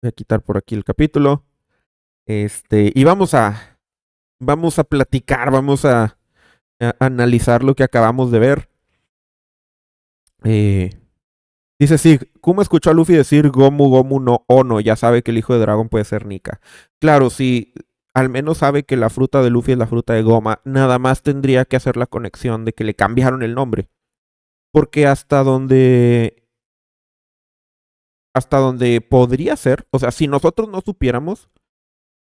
Voy a quitar por aquí el capítulo. Y vamos a platicar, vamos a analizar lo que acabamos de ver. Eh, Dice sí, Kuma escuchó a Luffy decir Gomu Gomu no Ono, ya sabe que el hijo de dragón puede ser Nika. Claro, sí, al menos sabe que la fruta de Luffy es la fruta de Goma, nada más tendría que hacer la conexión de que le cambiaron el nombre. Porque hasta donde podría ser, o sea, si nosotros no supiéramos,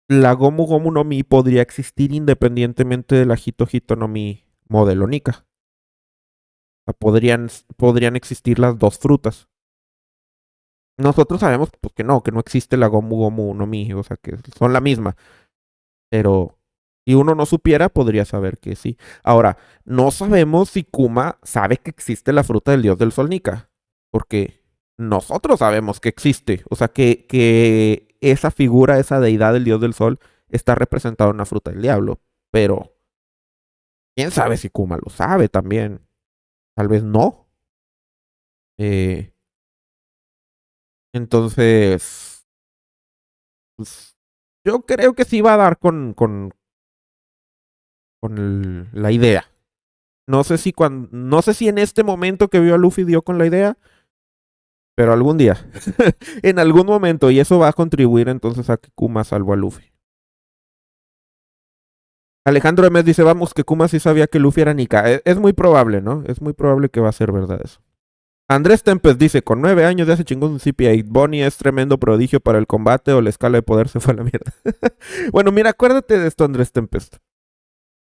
la Gomu Gomu no Mi podría existir independientemente de la Hito Hito no Mi modelo Nika. O sea, podrían existir las dos frutas. Nosotros sabemos pues, que no existe la Gomu Gomu no Mi, o sea, que son la misma. Pero si uno no supiera, podría saber que sí. Ahora, no sabemos si Kuma sabe que existe la fruta del dios del sol Nika. Porque nosotros sabemos que existe. O sea, que esa figura, esa deidad del dios del sol, está representada en la fruta del diablo. Pero quién sabe si Kuma lo sabe también. Tal vez no. Eh, entonces, pues, yo creo que sí va a dar con la idea. No sé si en este momento que vio a Luffy dio con la idea, pero algún día, en algún momento, y eso va a contribuir entonces a que Kuma salvó a Luffy. Alejandro Emes dice, vamos, que Kuma sí sabía que Luffy era Nika. Es muy probable, ¿no? Es muy probable que va a ser verdad eso. Andrés Tempest dice, con 9 años ya se chingó un CP8. Bonnie es tremendo prodigio para el combate o la escala de poder se fue a la mierda. Bueno, mira, acuérdate de esto, Andrés Tempest.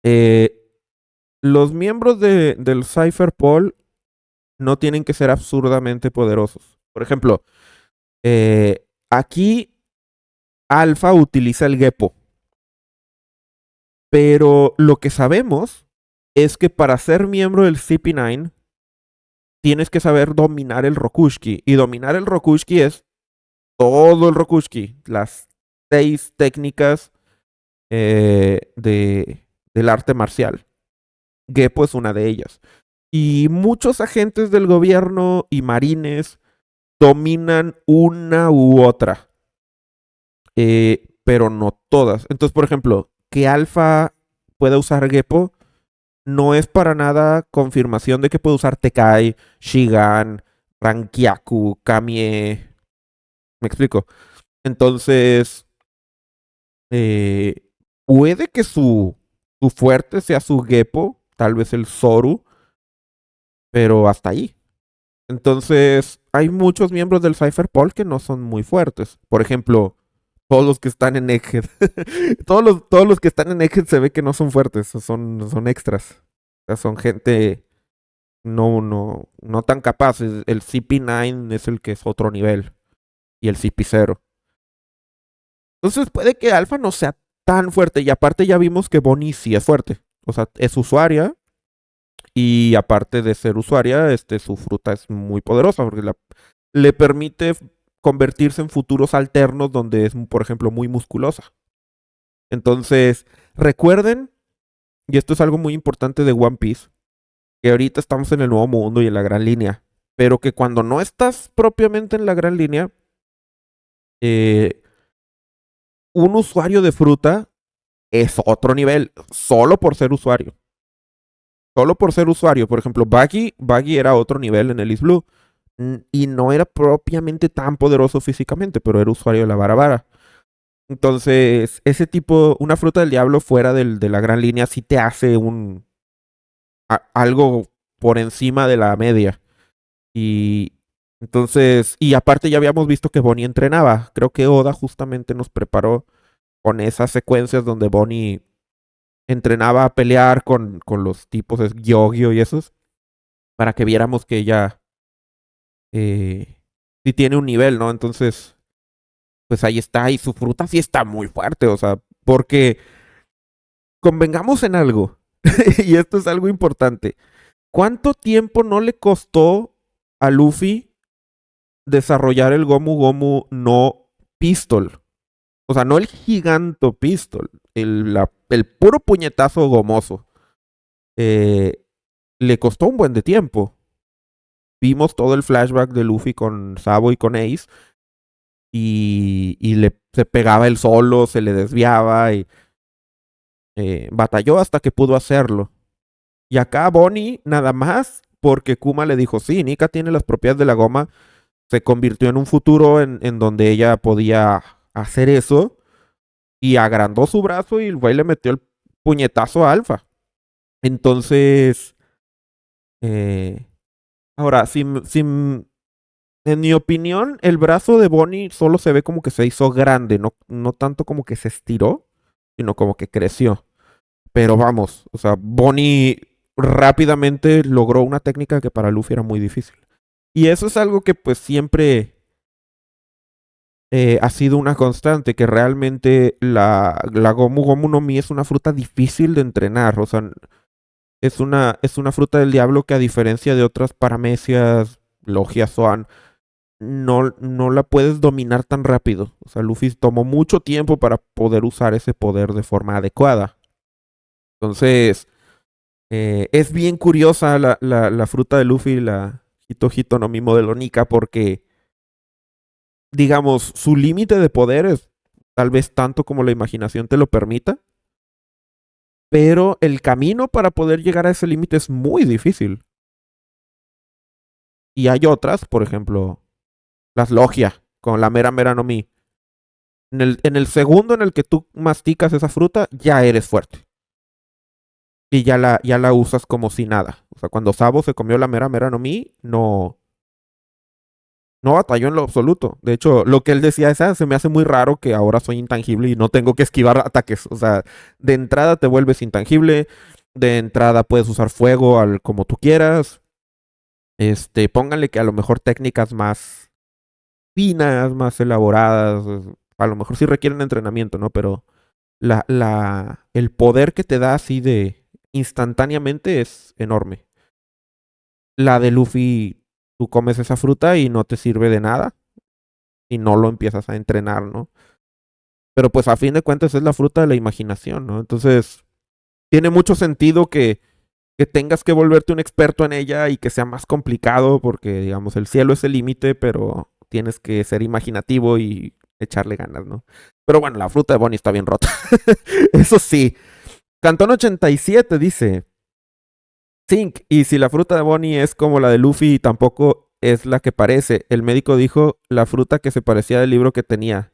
Eh, los miembros del Cypher Paul no tienen que ser absurdamente poderosos. Por ejemplo, aquí Alpha utiliza el Geppo, pero lo que sabemos es que para ser miembro del CP9 tienes que saber dominar el Rokushiki. Y dominar el Rokushiki es todo el Rokushiki, las 6 técnicas del arte marcial. Geppo es una de ellas. Y muchos agentes del gobierno y marines dominan una u otra, pero no todas. Entonces, por ejemplo, que Alpha pueda usar Geppo no es para nada confirmación de que puede usar Tekai, Shigan, Rankyaku, Kamie. ¿Me explico? Entonces, eh, puede que su fuerte sea su Geppo, tal vez el Zoru, pero hasta ahí. Entonces, hay muchos miembros del Cypherpol que no son muy fuertes. Por ejemplo, todos los que están en Egghead. todos los que están en Egghead se ve que no son fuertes, son extras. O sea, son gente no tan capaz. El CP9 es el que es otro nivel. Y el CP0. Entonces puede que Alpha no sea tan fuerte. Y aparte ya vimos que Bonnie sí es fuerte. O sea, es usuaria. Y aparte de ser usuaria, su fruta es muy poderosa. Porque le permite convertirse en futuros alternos donde es, por ejemplo, muy musculosa. Entonces, recuerden, y esto es algo muy importante de One Piece, que ahorita estamos en el nuevo mundo y en la gran línea, pero que cuando no estás propiamente en la gran línea, eh, un usuario de fruta es otro nivel, solo por ser usuario. Solo por ser usuario. Por ejemplo, Baggy era otro nivel en el East Blue. Y no era propiamente tan poderoso físicamente, pero era usuario de la vara. Entonces, ese tipo, una fruta del diablo fuera de la gran línea sí te hace algo por encima de la media. Y entonces, y aparte ya habíamos visto que Bonnie entrenaba. Creo que Oda justamente nos preparó con esas secuencias donde Bonnie entrenaba a pelear con los tipos de Gyogyo y esos, para que viéramos que ella sí tiene un nivel, ¿no? Entonces, pues ahí está, y su fruta sí está muy fuerte, o sea, porque convengamos en algo, y esto es algo importante. ¿Cuánto tiempo no le costó a Luffy desarrollar el Gomu Gomu no Pistol? O sea, no el giganto Pistol, el puro puñetazo gomoso. Eh, Le costó un buen de tiempo. Vimos todo el flashback de Luffy con Sabo y con Ace. y se pegaba él solo, se le desviaba y batalló hasta que pudo hacerlo. Y acá Bonnie, nada más, porque Kuma le dijo, sí, Nika tiene las propiedades de la goma, se convirtió en un futuro en donde ella podía hacer eso y agrandó su brazo y el güey le metió el puñetazo a Alpha. Entonces, eh, ahora, en mi opinión, el brazo de Bonnie solo se ve como que se hizo grande, no tanto como que se estiró, sino como que creció. Pero vamos, o sea, Bonnie rápidamente logró una técnica que para Luffy era muy difícil. Y eso es algo que pues siempre ha sido una constante, que realmente la Gomu Gomu no Mi es una fruta difícil de entrenar. O sea, es una fruta del diablo que a diferencia de otras paramecias, logias, Zoan, no la puedes dominar tan rápido. O sea, Luffy tomó mucho tiempo para poder usar ese poder de forma adecuada. Entonces, es bien curiosa la fruta de Luffy, la Hito Hito no Mi modelo Nika, porque, digamos, su límite de poder es tal vez tanto como la imaginación te lo permita, pero el camino para poder llegar a ese límite es muy difícil. Y hay otras, por ejemplo, las logias, con la Mera Mera no Mi. En el segundo en el que tú masticas esa fruta, ya eres fuerte. Y ya la usas como si nada. O sea, cuando Sabo se comió la Mera Mera no Mi, no batalló en lo absoluto. De hecho, lo que él decía es, se me hace muy raro que ahora soy intangible y no tengo que esquivar ataques. O sea, de entrada te vuelves intangible, de entrada puedes usar fuego como tú quieras. Pónganle que a lo mejor técnicas más finas, más elaboradas, a lo mejor sí requieren entrenamiento, ¿no? Pero el poder que te da así de instantáneamente es enorme. La de Luffy, tú comes esa fruta y no te sirve de nada y no lo empiezas a entrenar, ¿no? Pero pues a fin de cuentas es la fruta de la imaginación, ¿no? Entonces, tiene mucho sentido que tengas que volverte un experto en ella y que sea más complicado porque, digamos, el cielo es el límite, pero tienes que ser imaginativo y echarle ganas, ¿no? Pero bueno, la fruta de Bonnie está bien rota. Eso sí. Cantón 87 dice, Zinc, y si la fruta de Bonnie es como la de Luffy, tampoco es la que parece. El médico dijo la fruta que se parecía del libro que tenía,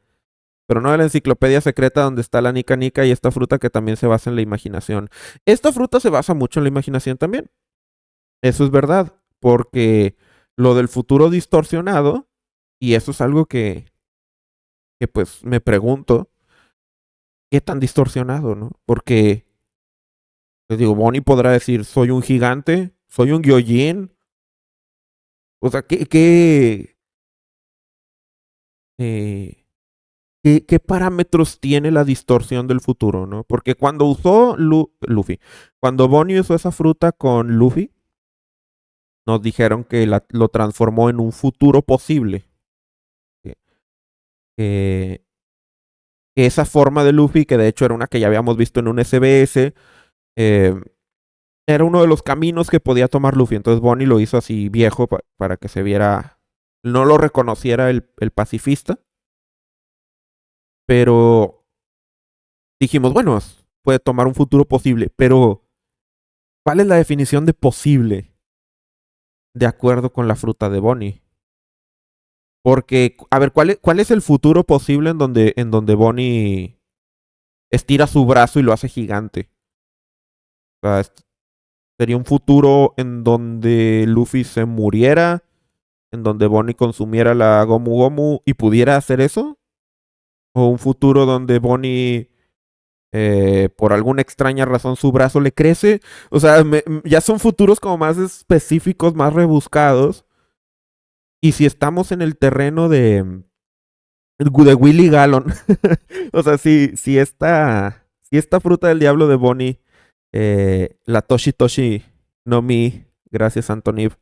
pero no de la enciclopedia secreta donde está la Nika Nika y esta fruta que también se basa en la imaginación. Esta fruta se basa mucho en la imaginación también. Eso es verdad, porque lo del futuro distorsionado, y eso es algo que pues me pregunto, ¿qué tan distorsionado, no? Porque, les digo, Bonnie podrá decir, soy un gigante, soy un Gyojin. O sea, eh, qué parámetros tiene la distorsión del futuro, ¿no? Porque cuando usó Luffy, cuando Bonnie usó esa fruta con Luffy, nos dijeron que lo transformó en un futuro posible. Que, que- que esa forma de Luffy, que de hecho era una que ya habíamos visto en un SBS, eh, era uno de los caminos que podía tomar Luffy. Entonces Bonnie lo hizo así viejo para que se viera, no lo reconociera el pacifista, pero dijimos, bueno, puede tomar un futuro posible, pero ¿cuál es la definición de posible de acuerdo con la fruta de Bonnie? Porque, a ver, ¿cuál es el futuro posible en donde Bonnie estira su brazo y lo hace gigante? O sea, sería un futuro en donde Luffy se muriera, en donde Bonnie consumiera la Gomu Gomu y pudiera hacer eso. O un futuro donde Bonnie, por alguna extraña razón, su brazo le crece. O sea, ya son futuros como más específicos, más rebuscados. Y si estamos en el terreno de Willy Gallon, o sea, si esta fruta del diablo de Bonnie, la Toshi Toshi no Mi, gracias Antoniv,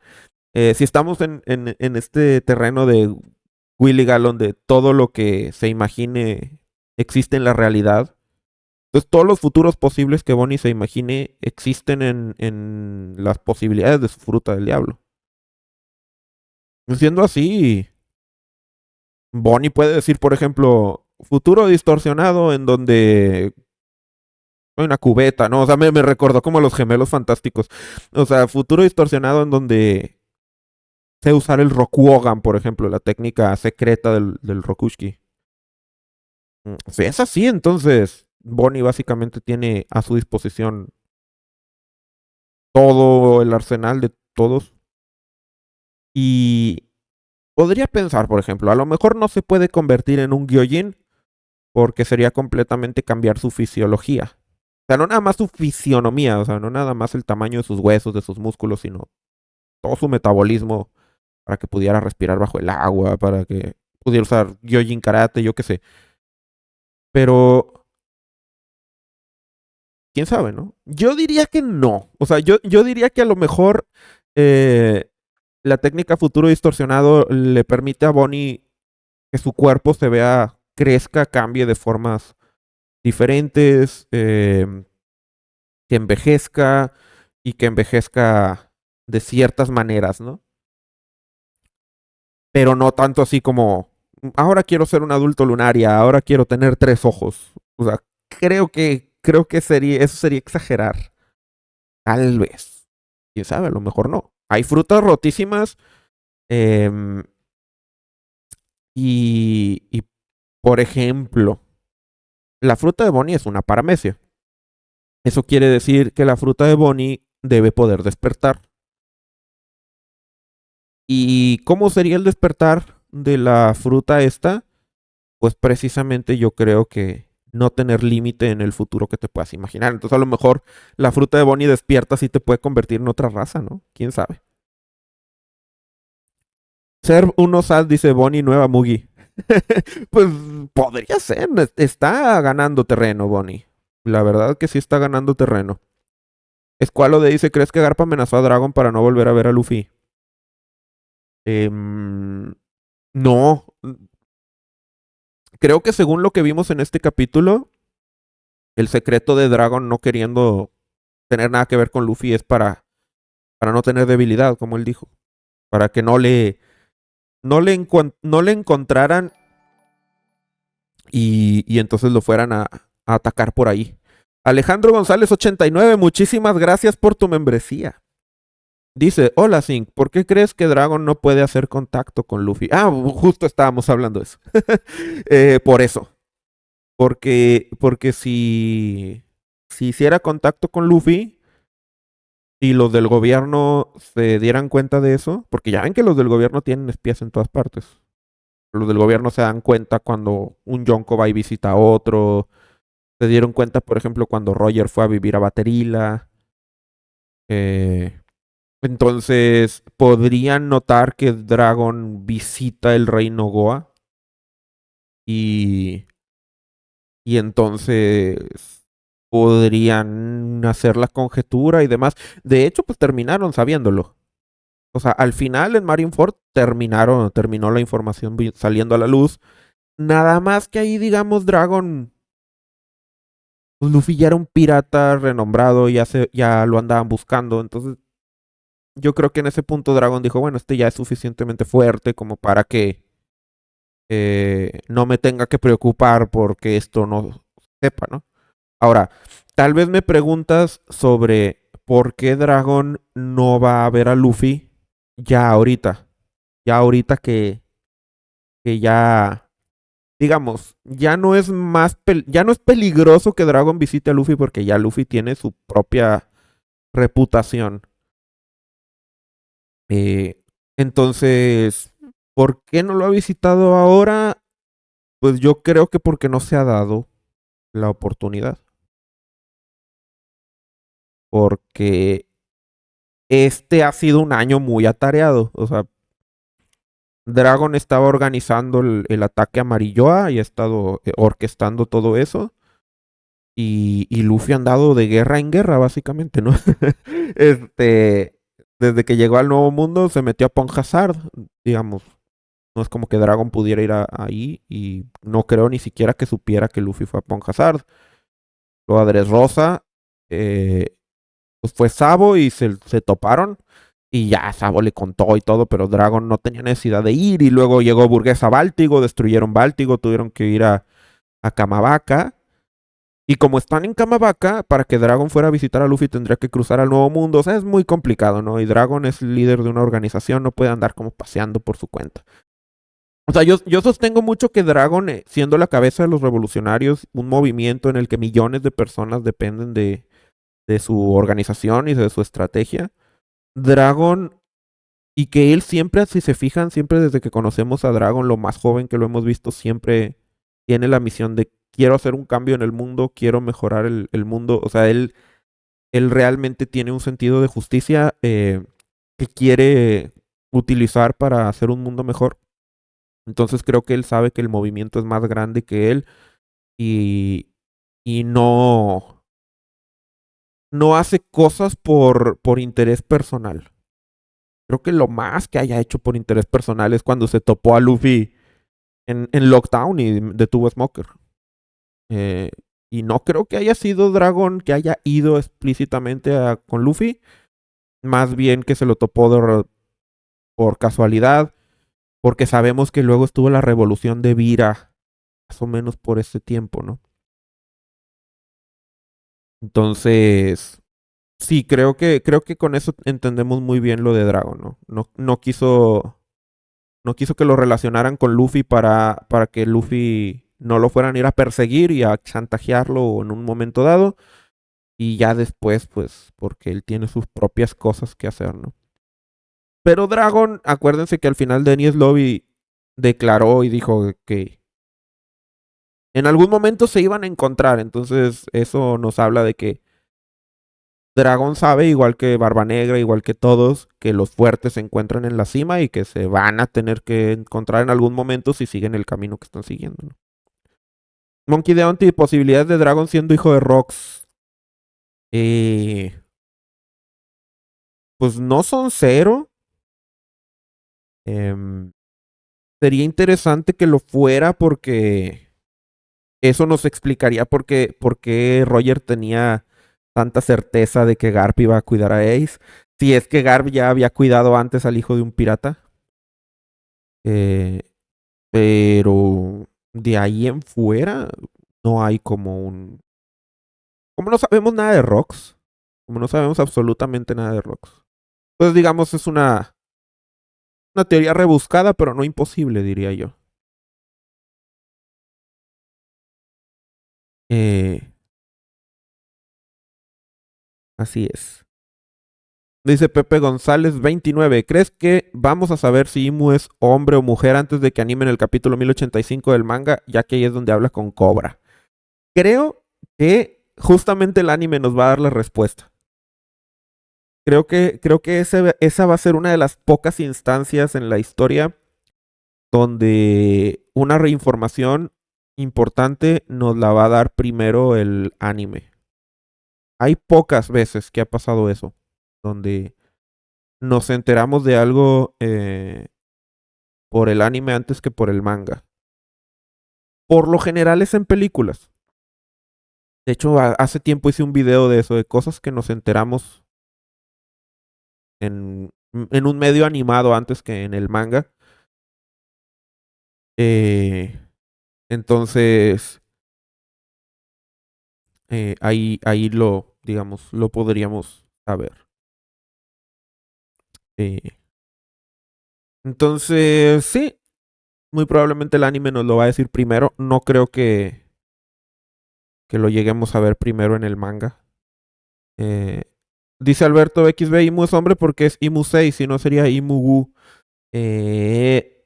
si estamos en este terreno de Willy Gallon, de todo lo que se imagine existe en la realidad, entonces todos los futuros posibles que Bonnie se imagine existen en las posibilidades de su fruta del diablo. Siendo así, Bonnie puede decir, por ejemplo, futuro distorsionado en donde hay una cubeta, ¿no? O sea, me recordó como los gemelos fantásticos. O sea, futuro distorsionado en donde sé usar el Rokuogan, por ejemplo, la técnica secreta del Rokushiki. Si es así, entonces Bonnie básicamente tiene a su disposición todo el arsenal de todos. Y podría pensar, por ejemplo, a lo mejor no se puede convertir en un Gyojin porque sería completamente cambiar su fisiología. O sea, no nada más su fisionomía, o sea, no nada más el tamaño de sus huesos, de sus músculos, sino todo su metabolismo para que pudiera respirar bajo el agua, para que pudiera usar Gyojin Karate, yo qué sé. Pero, quién sabe, ¿no? Yo diría que no. O sea, yo diría que a lo mejor eh, la técnica futuro distorsionado le permite a Bonnie que su cuerpo se vea, crezca, cambie de formas diferentes, que envejezca y que envejezca de ciertas maneras, ¿no? Pero no tanto así como, ahora quiero ser un adulto lunaria, ahora quiero tener 3 ojos. O sea, creo que eso sería exagerar. Tal vez. Quién sabe, a lo mejor no. Hay frutas rotísimas em, y, por ejemplo, la fruta de Bonnie es una paramecia. Eso quiere decir que la fruta de Bonnie debe poder despertar. ¿Y cómo sería el despertar de la fruta esta? Pues precisamente yo creo que no tener límite en el futuro que te puedas imaginar. Entonces a lo mejor la fruta de Bonnie despierta sí te puede convertir en otra raza, ¿no? ¿Quién sabe? Ser uno sad, dice Bonnie, nueva Mugi. Pues podría ser. Está ganando terreno, Bonnie. La verdad que sí está ganando terreno. Squalo dice, ¿crees que Garpa amenazó a Dragon para no volver a ver a Luffy? No. Creo que según lo que vimos en este capítulo, el secreto de Dragon no queriendo tener nada que ver con Luffy es para no tener debilidad, como él dijo. Para que no le encontraran y entonces lo fueran a atacar por ahí. Alejandro González 89, muchísimas gracias por tu membresía. Dice, hola Zink, ¿por qué crees que Dragon no puede hacer contacto con Luffy? Ah, justo estábamos hablando de eso. Por eso. Porque si hiciera contacto con Luffy y los del gobierno se dieran cuenta de eso, porque ya ven que los del gobierno tienen espías en todas partes. Los del gobierno se dan cuenta cuando un Yonko va y visita a otro. Se dieron cuenta, por ejemplo, cuando Roger fue a vivir a Baterila. Eh, entonces, podrían notar que Dragon visita el reino Goa. Y, y entonces podrían hacer la conjetura y demás. De hecho, pues terminaron sabiéndolo. O sea, al final en Marineford terminó la información saliendo a la luz. Nada más que ahí, digamos, Dragon, pues Luffy ya era un pirata renombrado, ya lo andaban buscando. Entonces, yo creo que en ese punto Dragon dijo, bueno, este ya es suficientemente fuerte como para que no me tenga que preocupar porque esto no sepa, ¿no? Ahora, tal vez me preguntas sobre por qué Dragon no va a ver a Luffy ya ahorita. Ya ahorita que ya, digamos, ya no es peligroso que Dragon visite a Luffy porque ya Luffy tiene su propia reputación. Eh, entonces, ¿por qué no lo ha visitado ahora? Pues yo creo que porque no se ha dado la oportunidad. Porque este ha sido un año muy atareado. O sea, Dragon estaba organizando el ataque a Marilloa y ha estado orquestando todo eso. Y Luffy ha andado de guerra en guerra, básicamente, ¿no? este, desde que llegó al Nuevo Mundo se metió a Pon Hazard, digamos. No es como que Dragon pudiera ir ahí y no creo ni siquiera que supiera que Luffy fue a Pon Hazard. Lo a Dressrosa, pues fue Sabo y se toparon. Y ya Sabo le contó y todo, pero Dragon no tenía necesidad de ir. Y luego llegó Burgués a Báltigo, destruyeron Báltigo, tuvieron que ir a Kamabaka. Y como están en Kamabaka, para que Dragon fuera a visitar a Luffy tendría que cruzar al Nuevo Mundo. O sea, es muy complicado, ¿no? Y Dragon es líder de una organización, no puede andar como paseando por su cuenta. O sea, yo sostengo mucho que Dragon, siendo la cabeza de los revolucionarios, un movimiento en el que millones de personas dependen de su organización y de su estrategia, Dragon, y que él siempre, si se fijan, siempre desde que conocemos a Dragon, lo más joven que lo hemos visto, siempre tiene la misión de quiero hacer un cambio en el mundo, quiero mejorar el mundo. O sea, él realmente tiene un sentido de justicia que quiere utilizar para hacer un mundo mejor. Entonces creo que él sabe que el movimiento es más grande que él y, y no hace cosas por interés personal. Creo que lo más que haya hecho por interés personal es cuando se topó a Luffy en Lockdown y detuvo a Smoker. Eh, y no creo que haya sido Dragon que haya ido explícitamente con Luffy. Más bien que se lo topó por casualidad. Porque sabemos que luego estuvo la revolución de Vira. Más o menos por ese tiempo, ¿no? Entonces, sí, creo que con eso entendemos muy bien lo de Dragon, ¿no? No quiso que lo relacionaran con Luffy para que Luffy no lo fueran a ir a perseguir y a chantajearlo en un momento dado. Y ya después, pues, porque él tiene sus propias cosas que hacer, ¿no? Pero Dragon, acuérdense que al final Dennis Lobby declaró y dijo que en algún momento se iban a encontrar. Entonces, eso nos habla de que Dragon sabe, igual que Barba Negra, igual que todos, que los fuertes se encuentran en la cima y que se van a tener que encontrar en algún momento si siguen el camino que están siguiendo, ¿no? Monkey D. Onti, posibilidades de Dragon siendo hijo de Rox. Eh, pues no son cero. Em, Sería interesante que lo fuera porque eso nos explicaría por qué Roger tenía tanta certeza de que Garp iba a cuidar a Ace. Si es que Garp ya había cuidado antes al hijo de un pirata. Eh, pero de ahí en fuera no hay como un... Como no sabemos nada de Rox. Como no sabemos absolutamente nada de Rox. Pues digamos es una teoría rebuscada, pero no imposible, diría yo. Eh, Así es. Dice Pepe González 29. ¿Crees que vamos a saber si Imu es hombre o mujer antes de que animen el capítulo 1085 del manga? Ya que ahí es donde habla con Cobra. Creo que justamente el anime nos va a dar la respuesta. Creo que esa va a ser una de las pocas instancias en la historia donde una reinformación importante nos la va a dar primero el anime. Hay pocas veces que ha pasado eso, donde nos enteramos de algo por el anime antes que por el manga. Por lo general es en películas. De hecho, hace tiempo hice un video de eso, de cosas que nos enteramos en un medio animado antes que en el manga. Eh, entonces, ahí digamos, lo podríamos saber. Eh, entonces, sí, muy probablemente el anime nos lo va a decir primero. No creo que lo lleguemos a ver primero en el manga. Eh, Dice Alberto XB, Imu es hombre porque es Imu 6, si no sería Imu-gu.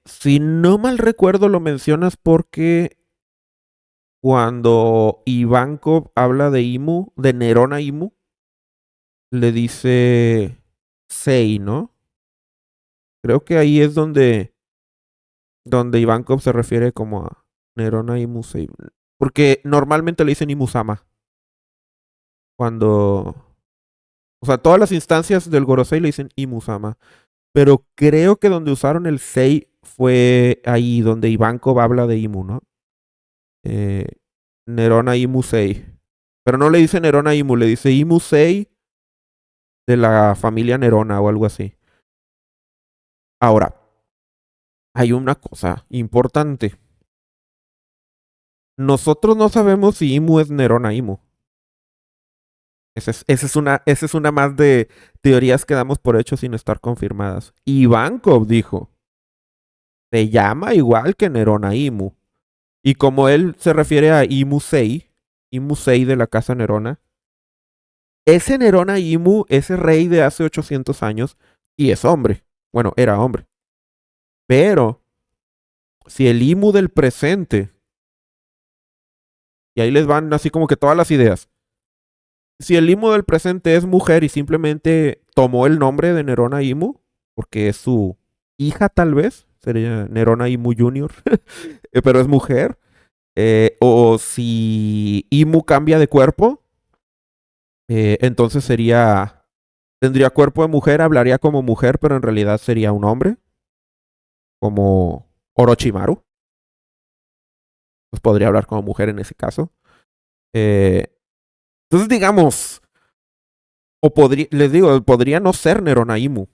Si no mal recuerdo, lo mencionas porque cuando Ivankov habla de Imu, de Nerona Imu, le dice Sei, ¿no? Creo que ahí es donde Ivankov se refiere como a Nerona Imu Sei. Porque normalmente le dicen Imu-sama. Cuando... O sea, todas las instancias del Gorosei le dicen Imu-sama. Pero creo que donde usaron el Sei fue ahí donde Ivankov habla de Imu, ¿no? Eh, Nerona Imu Sei. Pero no le dice Nerona Imu, le dice Imu Sei de la familia Nerona o algo así. Ahora, hay una cosa importante. Nosotros no sabemos si Imu es Nerona Imu. Esa es una más de teorías que damos por hecho sin estar confirmadas. Ivankov dijo, se llama igual que Nerona Imu. Y como él se refiere a Imu Sei de la casa Nerona, ese Nerona Imu, ese rey de hace 800 años, y es hombre. Bueno, era hombre. Pero si el Imu del presente, y ahí les van así como que todas las ideas, si el Imu del presente es mujer y simplemente tomó el nombre de Nerona Imu, porque es su hija tal vez, sería Nerona Imu Jr., pero es mujer, o si Imu cambia de cuerpo, entonces tendría cuerpo de mujer, hablaría como mujer, pero en realidad sería un hombre, como Orochimaru, pues podría hablar como mujer en ese caso. Eh, entonces digamos, les digo, podría no ser Nerona Imu.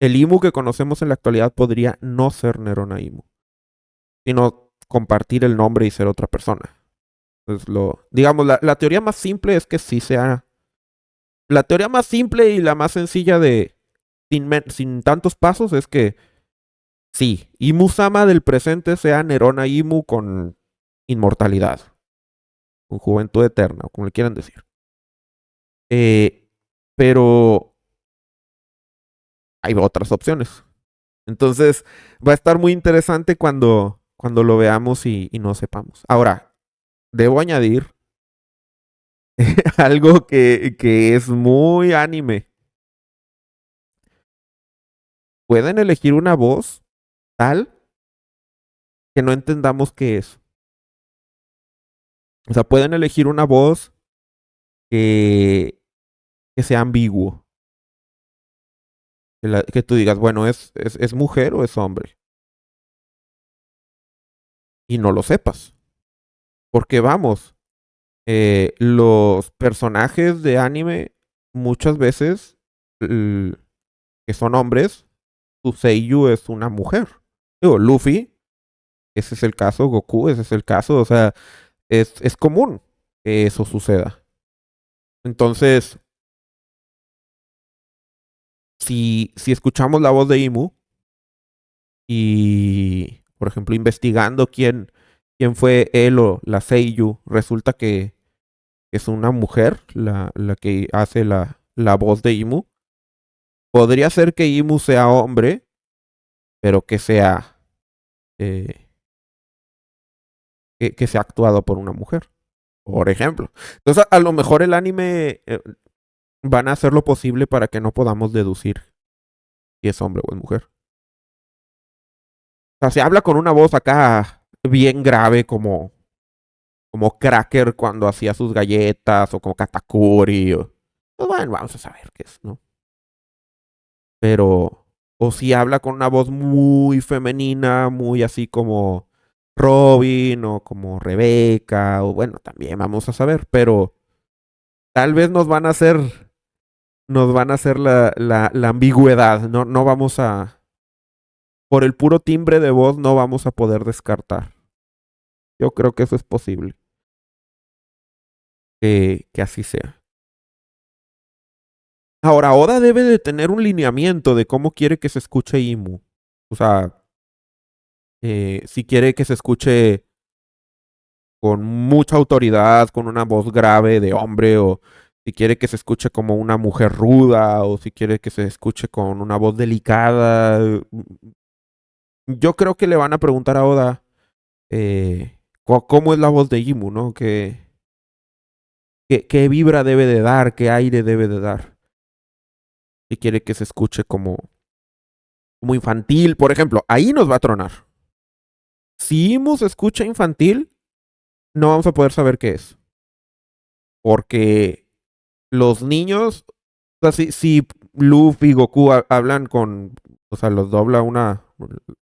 El Imu que conocemos en la actualidad podría no ser Nerona Imu, sino compartir el nombre y ser otra persona. Entonces, digamos, la teoría más simple es que sí sea. La teoría más simple y la más sencilla sin tantos pasos es que sí, Imu-sama del presente sea Nerona Imu con inmortalidad, con juventud eterna, o como le quieran decir. Pero hay otras opciones. Entonces, va a estar muy interesante cuando lo veamos y no sepamos. Ahora, debo añadir algo que es muy anime. Pueden elegir una voz tal que no entendamos qué es. O sea, pueden elegir una voz que, que sea ambiguo. Que tú digas, bueno, ¿es mujer o es hombre? Y no lo sepas. Porque vamos, los personajes de anime muchas veces que son hombres, su seiyuu es una mujer. Digo, Luffy, ese es el caso, Goku, ese es el caso, o sea, es común que eso suceda. Entonces, si escuchamos la voz de Imu y, por ejemplo, investigando quién fue él o la seiyuu, resulta que es una mujer la que hace la voz de Imu, podría ser que Imu sea hombre, pero eh, que sea actuado por una mujer, por ejemplo. Entonces, a lo mejor el anime van a hacer lo posible para que no podamos deducir si es hombre o es mujer. O sea, se habla con una voz acá bien grave como Cracker cuando hacía sus galletas o como Katakuri. Pues bueno, vamos a saber qué es, ¿no? Pero, o si habla con una voz muy femenina, muy así como Robin o como Rebeca, o bueno, también vamos a saber, pero tal vez nos van a hacer la ambigüedad, no vamos por el puro timbre de voz no vamos a poder descartar. Yo creo que eso es posible, que así sea. Ahora, Oda debe de tener un lineamiento de cómo quiere que se escuche Imu. O sea, si quiere que se escuche con mucha autoridad, con una voz grave de hombre, o si quiere que se escuche como una mujer ruda, o si quiere que se escuche con una voz delicada. Yo creo que le van a preguntar a Oda cómo es la voz de Imu, ¿no? ¿Qué vibra debe de dar? ¿Qué aire debe de dar? Si quiere que se escuche como infantil, por ejemplo, ahí nos va a tronar. Si Imu se escucha infantil, no vamos a poder saber qué es. Porque los niños, o sea, si Luffy y Goku hablan o sea, los dobla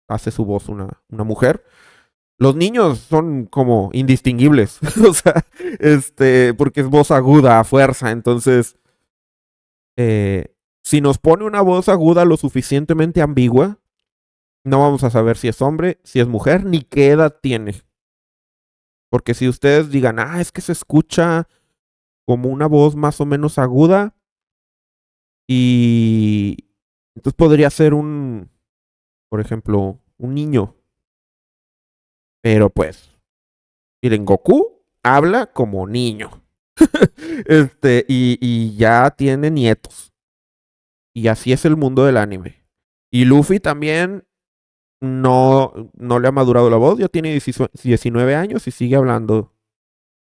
hace su voz una mujer, los niños son como indistinguibles, o sea, porque es voz aguda a fuerza, entonces, Si nos pone una voz aguda lo suficientemente ambigua, no vamos a saber si es hombre, si es mujer, ni qué edad tiene. Porque si ustedes digan, es que se escucha como una voz más o menos aguda y entonces podría ser por ejemplo, un niño. Pero pues, miren, Goku habla como niño. Y ya tiene nietos. Y así es el mundo del anime. Y Luffy también no le ha madurado la voz, ya tiene 19 años y sigue hablando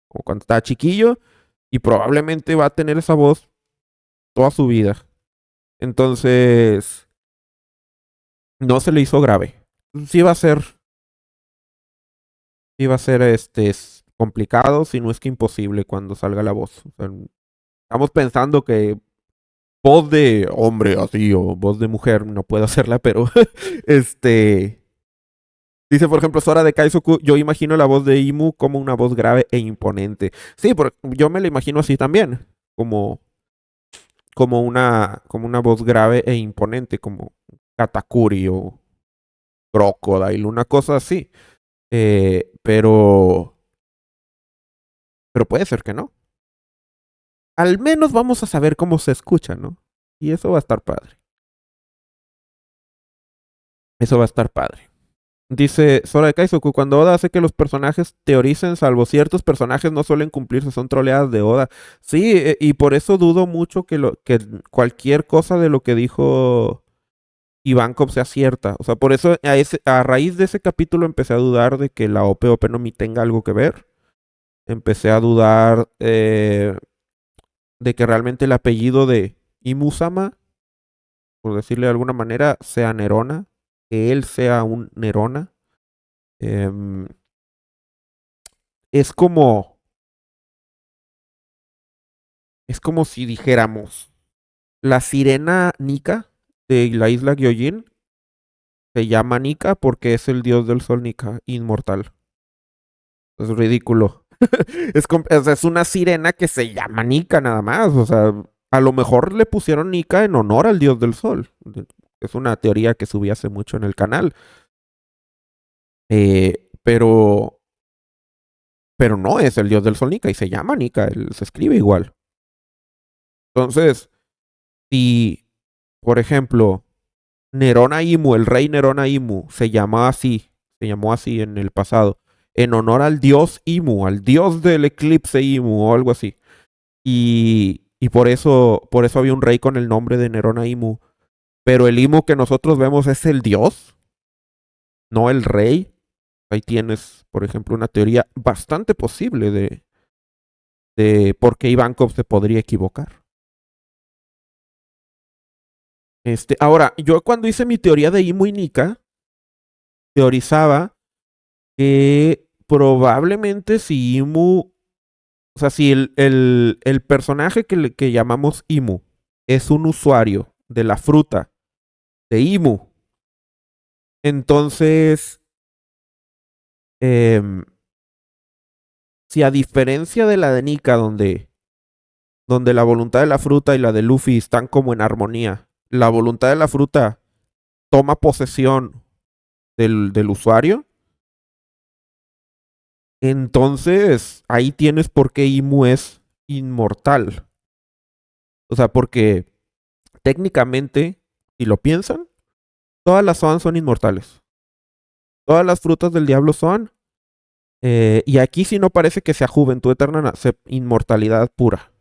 como cuando estaba chiquillo. Y probablemente va a tener esa voz toda su vida. Entonces, no se le hizo grave. Sí va a ser, sí va a ser complicado, si no es que imposible cuando salga la voz. O sea, estamos pensando que voz de hombre así o voz de mujer no puedo hacerla, pero dice, por ejemplo, Sora de Kaizoku, yo imagino la voz de Imu como una voz grave e imponente. Sí, yo me la imagino así también, como, como una voz grave e imponente, como Katakuri o Crocodile, una cosa así. Pero puede ser que no. Al menos vamos a saber cómo se escucha, ¿no? Y eso va a estar padre. Eso va a estar padre. Dice Sora de Kaizoku, cuando Oda hace que los personajes teoricen, salvo ciertos personajes no suelen cumplirse, son troleadas de Oda. Sí, y por eso dudo mucho que cualquier cosa de lo que dijo Ivankov sea cierta. O sea, por eso a raíz de ese capítulo empecé a dudar de que la OP no me tenga algo que ver. Empecé a dudar de que realmente el apellido de Imusama, por decirle de alguna manera, sea Nerona, que él sea un Nerona. Em, es como, es como si dijéramos, la sirena Nika de la isla Gyojin se llama Nika porque es el dios del sol Nika, inmortal. Es ridículo. O sea, es una sirena que se llama Nika nada más. O sea, a lo mejor le pusieron Nika en honor al dios del sol. Es una teoría que subí hace mucho en el canal. Pero no es el dios del sol Nika y se llama Nika, él se escribe igual. Entonces, si, por ejemplo, Nerona Imu, el rey Nerona Imu, se llamó así en el pasado, en honor al dios Imu, al dios del eclipse Imu o algo así. Y por eso había un rey con el nombre de Nerona Imu. Pero el Imu que nosotros vemos es el dios, no el rey. Ahí tienes, por ejemplo, una teoría bastante posible de por qué Ivankov se podría equivocar. Ahora, yo cuando hice mi teoría de Imu y Nika, teorizaba que probablemente si Imu, o sea, si el personaje que llamamos Imu es un usuario de la fruta de Imu, entonces, em, si a diferencia de la de Nika, donde la voluntad de la fruta y la de Luffy están como en armonía, la voluntad de la fruta toma posesión del usuario, entonces ahí tienes por qué Imu es inmortal. O sea, porque técnicamente, si lo piensan, todas las Zoan son inmortales. Todas las frutas del diablo son. Y aquí sí no parece que sea juventud eterna, inmortalidad pura.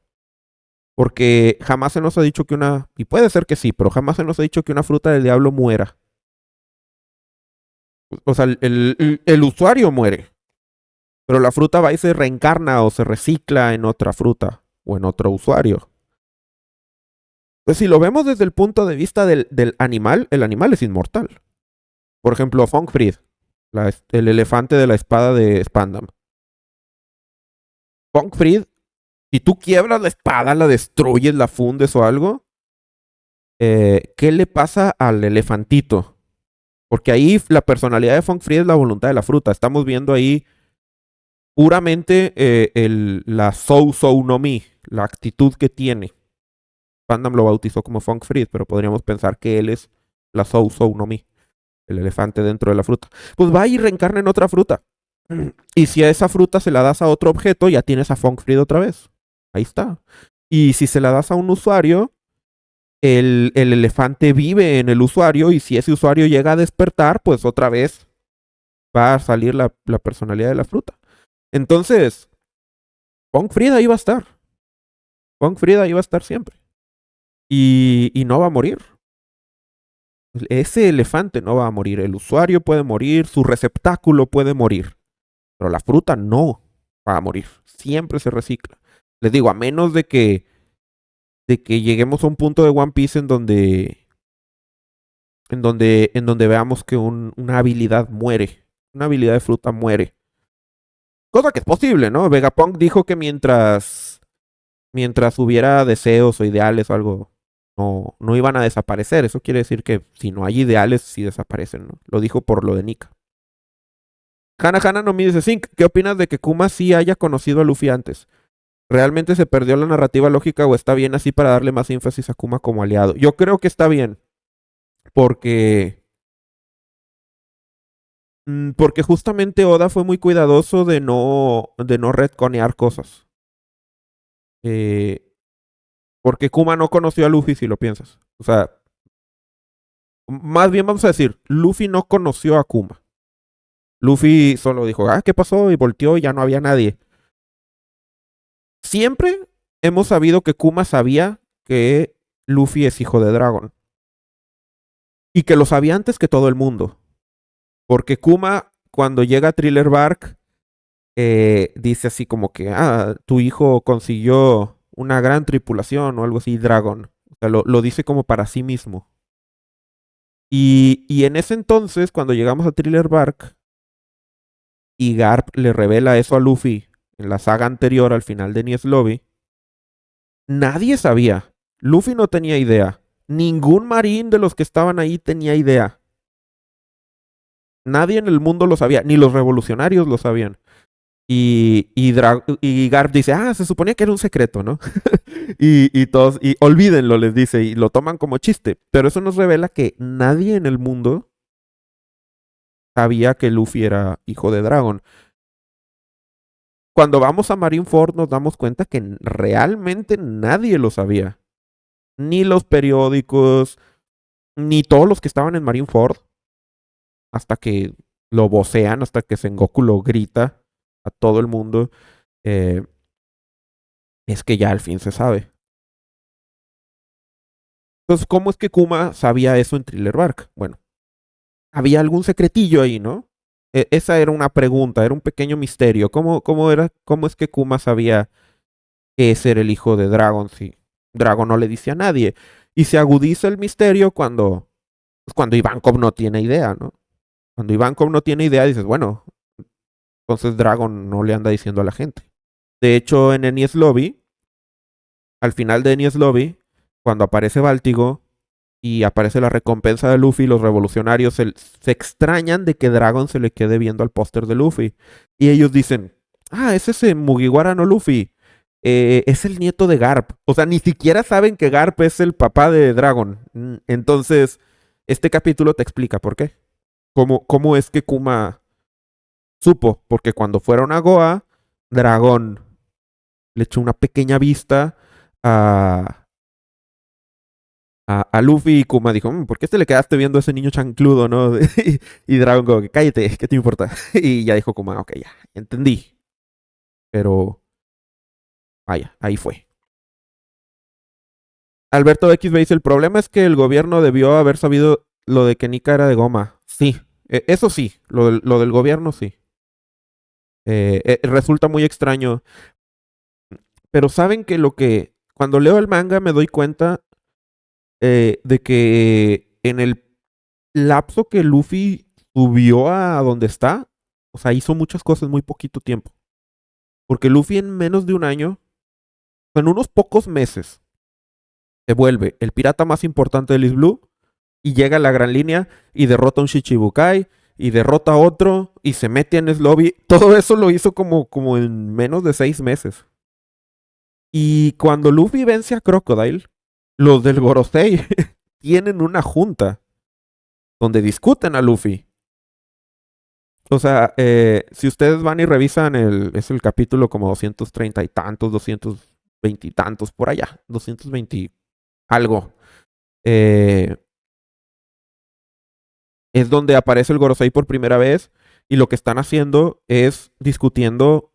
Porque jamás se nos ha dicho que y puede ser que sí, pero jamás se nos ha dicho que una fruta del diablo muera. O sea, el usuario muere, pero la fruta va y se reencarna o se recicla en otra fruta o en otro usuario. Pues si lo vemos desde el punto de vista del animal, el animal es inmortal. Por ejemplo, Fongfried, el elefante de la espada de Spandam. Fongfried, si tú quiebras la espada, la destruyes, la fundes o algo, ¿qué le pasa al elefantito? Porque ahí la personalidad de Fongfried es la voluntad de la fruta. Estamos viendo ahí puramente la Sou Sou no Mi, la actitud que tiene. Fandom lo bautizó como Funk Fried, pero podríamos pensar que él es la Sou Sou no Mi, el elefante dentro de la fruta. Pues va y reencarna en otra fruta. Y si a esa fruta se la das a otro objeto, ya tienes a Funk Fried otra vez. Ahí está. Y si se la das a un usuario, el elefante vive en el usuario y si ese usuario llega a despertar, pues otra vez va a salir la personalidad de la fruta. Entonces, Funk Fried ahí va a estar. Funk Fried ahí va a estar siempre. Y no va a morir. Ese elefante no va a morir. El usuario puede morir, su receptáculo puede morir. Pero la fruta no va a morir. Siempre se recicla. Les digo, a menos de que lleguemos a un punto de One Piece en donde veamos que una habilidad muere. Una habilidad de fruta muere. Cosa que es posible, ¿no? Vegapunk dijo que mientras hubiera deseos o ideales o algo, no iban a desaparecer. Eso quiere decir que si no hay ideales, sí desaparecen, ¿no? Lo dijo por lo de Nika. Hana Hana no me dice, Zink, ¿qué opinas de que Kuma sí haya conocido a Luffy antes? ¿Realmente se perdió la narrativa lógica o está bien así para darle más énfasis a Kuma como aliado? Yo creo que está bien, porque, porque justamente Oda fue muy cuidadoso de no retconear cosas. Eh, porque Kuma no conoció a Luffy, si lo piensas. O sea, más bien vamos a decir, Luffy no conoció a Kuma. Luffy solo dijo, ¿qué pasó? Y volteó y ya no había nadie. Siempre hemos sabido que Kuma sabía que Luffy es hijo de Dragon. Y que lo sabía antes que todo el mundo. Porque Kuma, cuando llega a Thriller Bark, dice así como que, tu hijo consiguió una gran tripulación o algo así, Dragon. O sea, lo dice como para sí mismo. Y en ese entonces, cuando llegamos a Thriller Bark, y Garp le revela eso a Luffy en la saga anterior al final de Enies Lobby, nadie sabía. Luffy no tenía idea. Ningún marín de los que estaban ahí tenía idea. Nadie en el mundo lo sabía, ni los revolucionarios lo sabían. Y Garp dice, se suponía que era un secreto, ¿no? y todos, y olvídenlo, les dice, y lo toman como chiste. Pero eso nos revela que nadie en el mundo sabía que Luffy era hijo de Dragon. Cuando vamos a Marineford nos damos cuenta que realmente nadie lo sabía. Ni los periódicos, ni todos los que estaban en Marineford. Hasta que lo vocean, hasta que Sengoku lo grita a todo el mundo. eh, es que ya al fin se sabe. Entonces, ¿cómo es que Kuma sabía eso en Thriller Bark? Bueno, había algún secretillo ahí, ¿no? Esa era una pregunta, era un pequeño misterio. ¿Cómo es que Kuma sabía que ese era el hijo de Dragon si Dragon no le dice a nadie? Y se agudiza el misterio cuando Ivankov no tiene idea, ¿no? Cuando Ivankov no tiene idea, dices, bueno, entonces Dragon no le anda diciendo a la gente. De hecho, en Enies Lobby, al final de Enies Lobby, cuando aparece Váltigo y aparece la recompensa de Luffy, los revolucionarios se extrañan de que Dragon se le quede viendo al póster de Luffy. Y ellos dicen, es ese Mugiwara no Luffy. Es el nieto de Garp. O sea, ni siquiera saben que Garp es el papá de Dragon. Entonces, este capítulo te explica por qué. ¿Cómo es que Kuma supo? Porque cuando fueron a Goa, Dragon le echó una pequeña vista a Luffy y Kuma dijo, ¿por qué te le quedaste viendo a ese niño chancludo, no? y Dragon como que cállate, ¿qué te importa? y ya dijo Kuma, ok, ya, entendí. Pero, vaya, ahí fue. Alberto XB dice, el problema es que el gobierno debió haber sabido lo de que Nika era de goma. Sí, eso sí, lo del gobierno sí. Resulta muy extraño. Pero saben que cuando leo el manga me doy cuenta de que en el lapso que Luffy subió a donde está, o sea, hizo muchas cosas en muy poquito tiempo. Porque Luffy en menos de un año, en unos pocos meses, se vuelve el pirata más importante del East Blue y llega a la gran línea y derrota a un Shichibukai y derrota a otro y se mete en Lobby. Todo eso lo hizo como en menos de 6 meses. Y cuando Luffy vence a Crocodile, Los del Gorosei tienen una junta donde discuten a Luffy. O sea, si ustedes van y revisan es el capítulo como 230 y tantos, 220 y tantos, por allá, 220 algo. eh, es donde aparece el Gorosei por primera vez y lo que están haciendo es discutiendo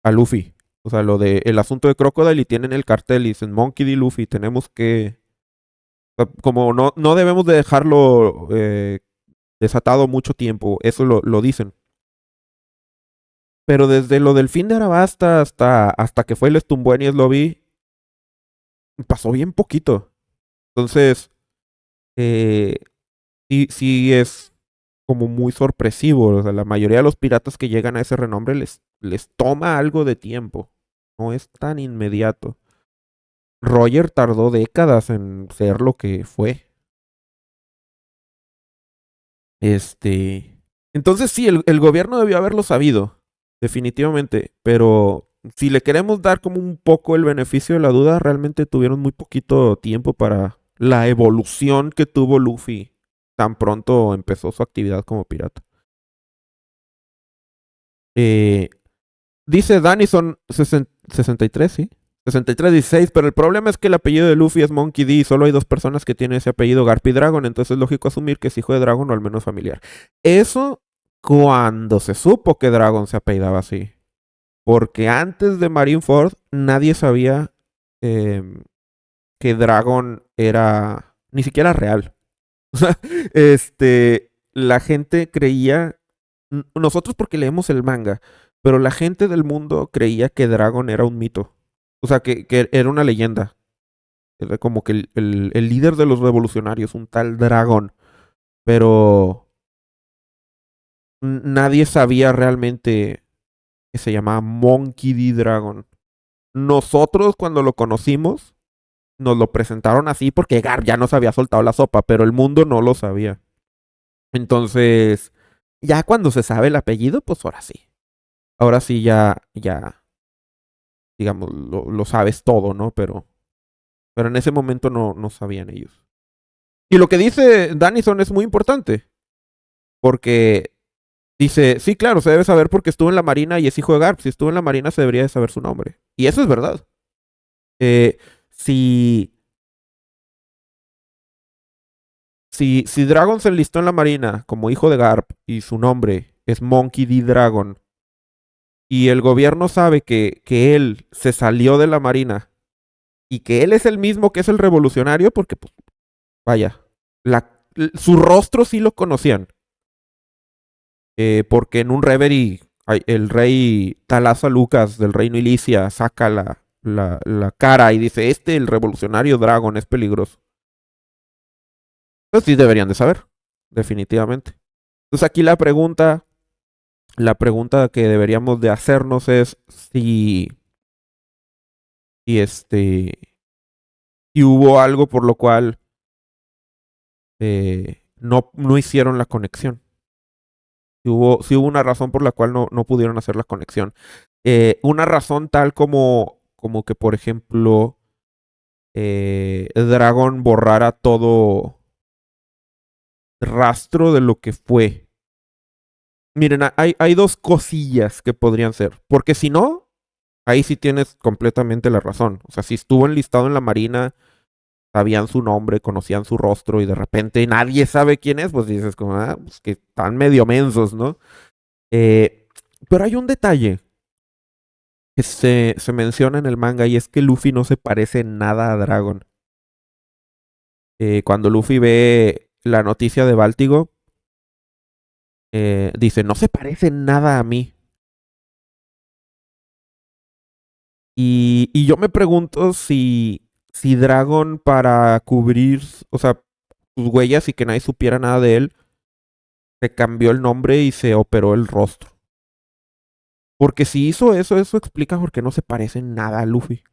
a Luffy. O sea, lo de el asunto de Crocodile y tienen el cartel y dicen Monkey D. Luffy, tenemos que... o sea, como no debemos de dejarlo desatado mucho tiempo, eso lo dicen. Pero desde lo del fin de Arabasta hasta que fue el Stumbueni Lobby, pasó bien poquito. Entonces, eh, sí es como muy sorpresivo. O sea, la mayoría de los piratas que llegan a ese renombre les toma algo de tiempo. No es tan inmediato. Roger tardó décadas en ser lo que fue. Este. Entonces sí, el gobierno debió haberlo sabido, definitivamente. Pero si le queremos dar como un poco el beneficio de la duda, realmente tuvieron muy poquito tiempo para la evolución que tuvo Luffy tan pronto empezó su actividad como pirata. Eh, Dice Danison 63, ¿sí? 6316, pero el problema es que el apellido de Luffy es Monkey D y solo hay dos personas que tienen ese apellido, Garp y Dragon, entonces es lógico asumir que es hijo de Dragon o al menos familiar. Eso cuando se supo que Dragon se apellidaba así. Porque antes de Marineford nadie sabía eh, que Dragon era ni siquiera real. O sea, la gente creía, nosotros porque leemos el manga, pero la gente del mundo creía que Dragon era un mito. O sea, que era una leyenda. Era como que el líder de los revolucionarios, un tal Dragon. Pero nadie sabía realmente que se llamaba Monkey D. Dragon. Nosotros cuando lo conocimos, nos lo presentaron así porque Garp ya nos había soltado la sopa, pero el mundo no lo sabía. Entonces, ya cuando se sabe el apellido, pues ahora sí. Ahora sí ya, digamos, lo sabes todo, ¿no? Pero en ese momento no sabían ellos. Y lo que dice Dannison es muy importante, porque dice, sí, claro, se debe saber porque estuvo en la Marina y es hijo de Garp. Si estuvo en la Marina se debería de saber su nombre. Y eso es verdad. Eh, si, si Dragon se enlistó en la Marina como hijo de Garp y su nombre es Monkey D. Dragon, y el gobierno sabe que él se salió de la Marina y que él es el mismo que es el revolucionario, porque, pues, vaya, su rostro sí lo conocían. Porque en un Reverie, el rey Talasa Lucas del reino Ilicia saca la cara y dice, el revolucionario Dragon es peligroso. Pues sí deberían de saber, definitivamente. Entonces aquí la pregunta que deberíamos de hacernos es si si hubo algo por lo cual no hicieron la conexión. Si hubo una razón por la cual no pudieron hacer la conexión. Una razón tal como que, por ejemplo, Dragon borrara todo rastro de lo que fue. Miren, hay dos cosillas que podrían ser. Porque si no, ahí sí tienes completamente la razón. O sea, si estuvo enlistado en la Marina, sabían su nombre, conocían su rostro y de repente nadie sabe quién es, pues dices como, pues que están medio mensos, ¿no? Eh, pero hay un detalle que se menciona en el manga y es que Luffy no se parece en nada a Dragon. Cuando Luffy ve la noticia de Báltigo, dice, no se parece en nada a mí. Y yo me pregunto si Dragon para cubrir, o sea, sus huellas y que nadie supiera nada de él, se cambió el nombre y se operó el rostro. Porque si hizo eso explica por qué no se parece en nada a Luffy.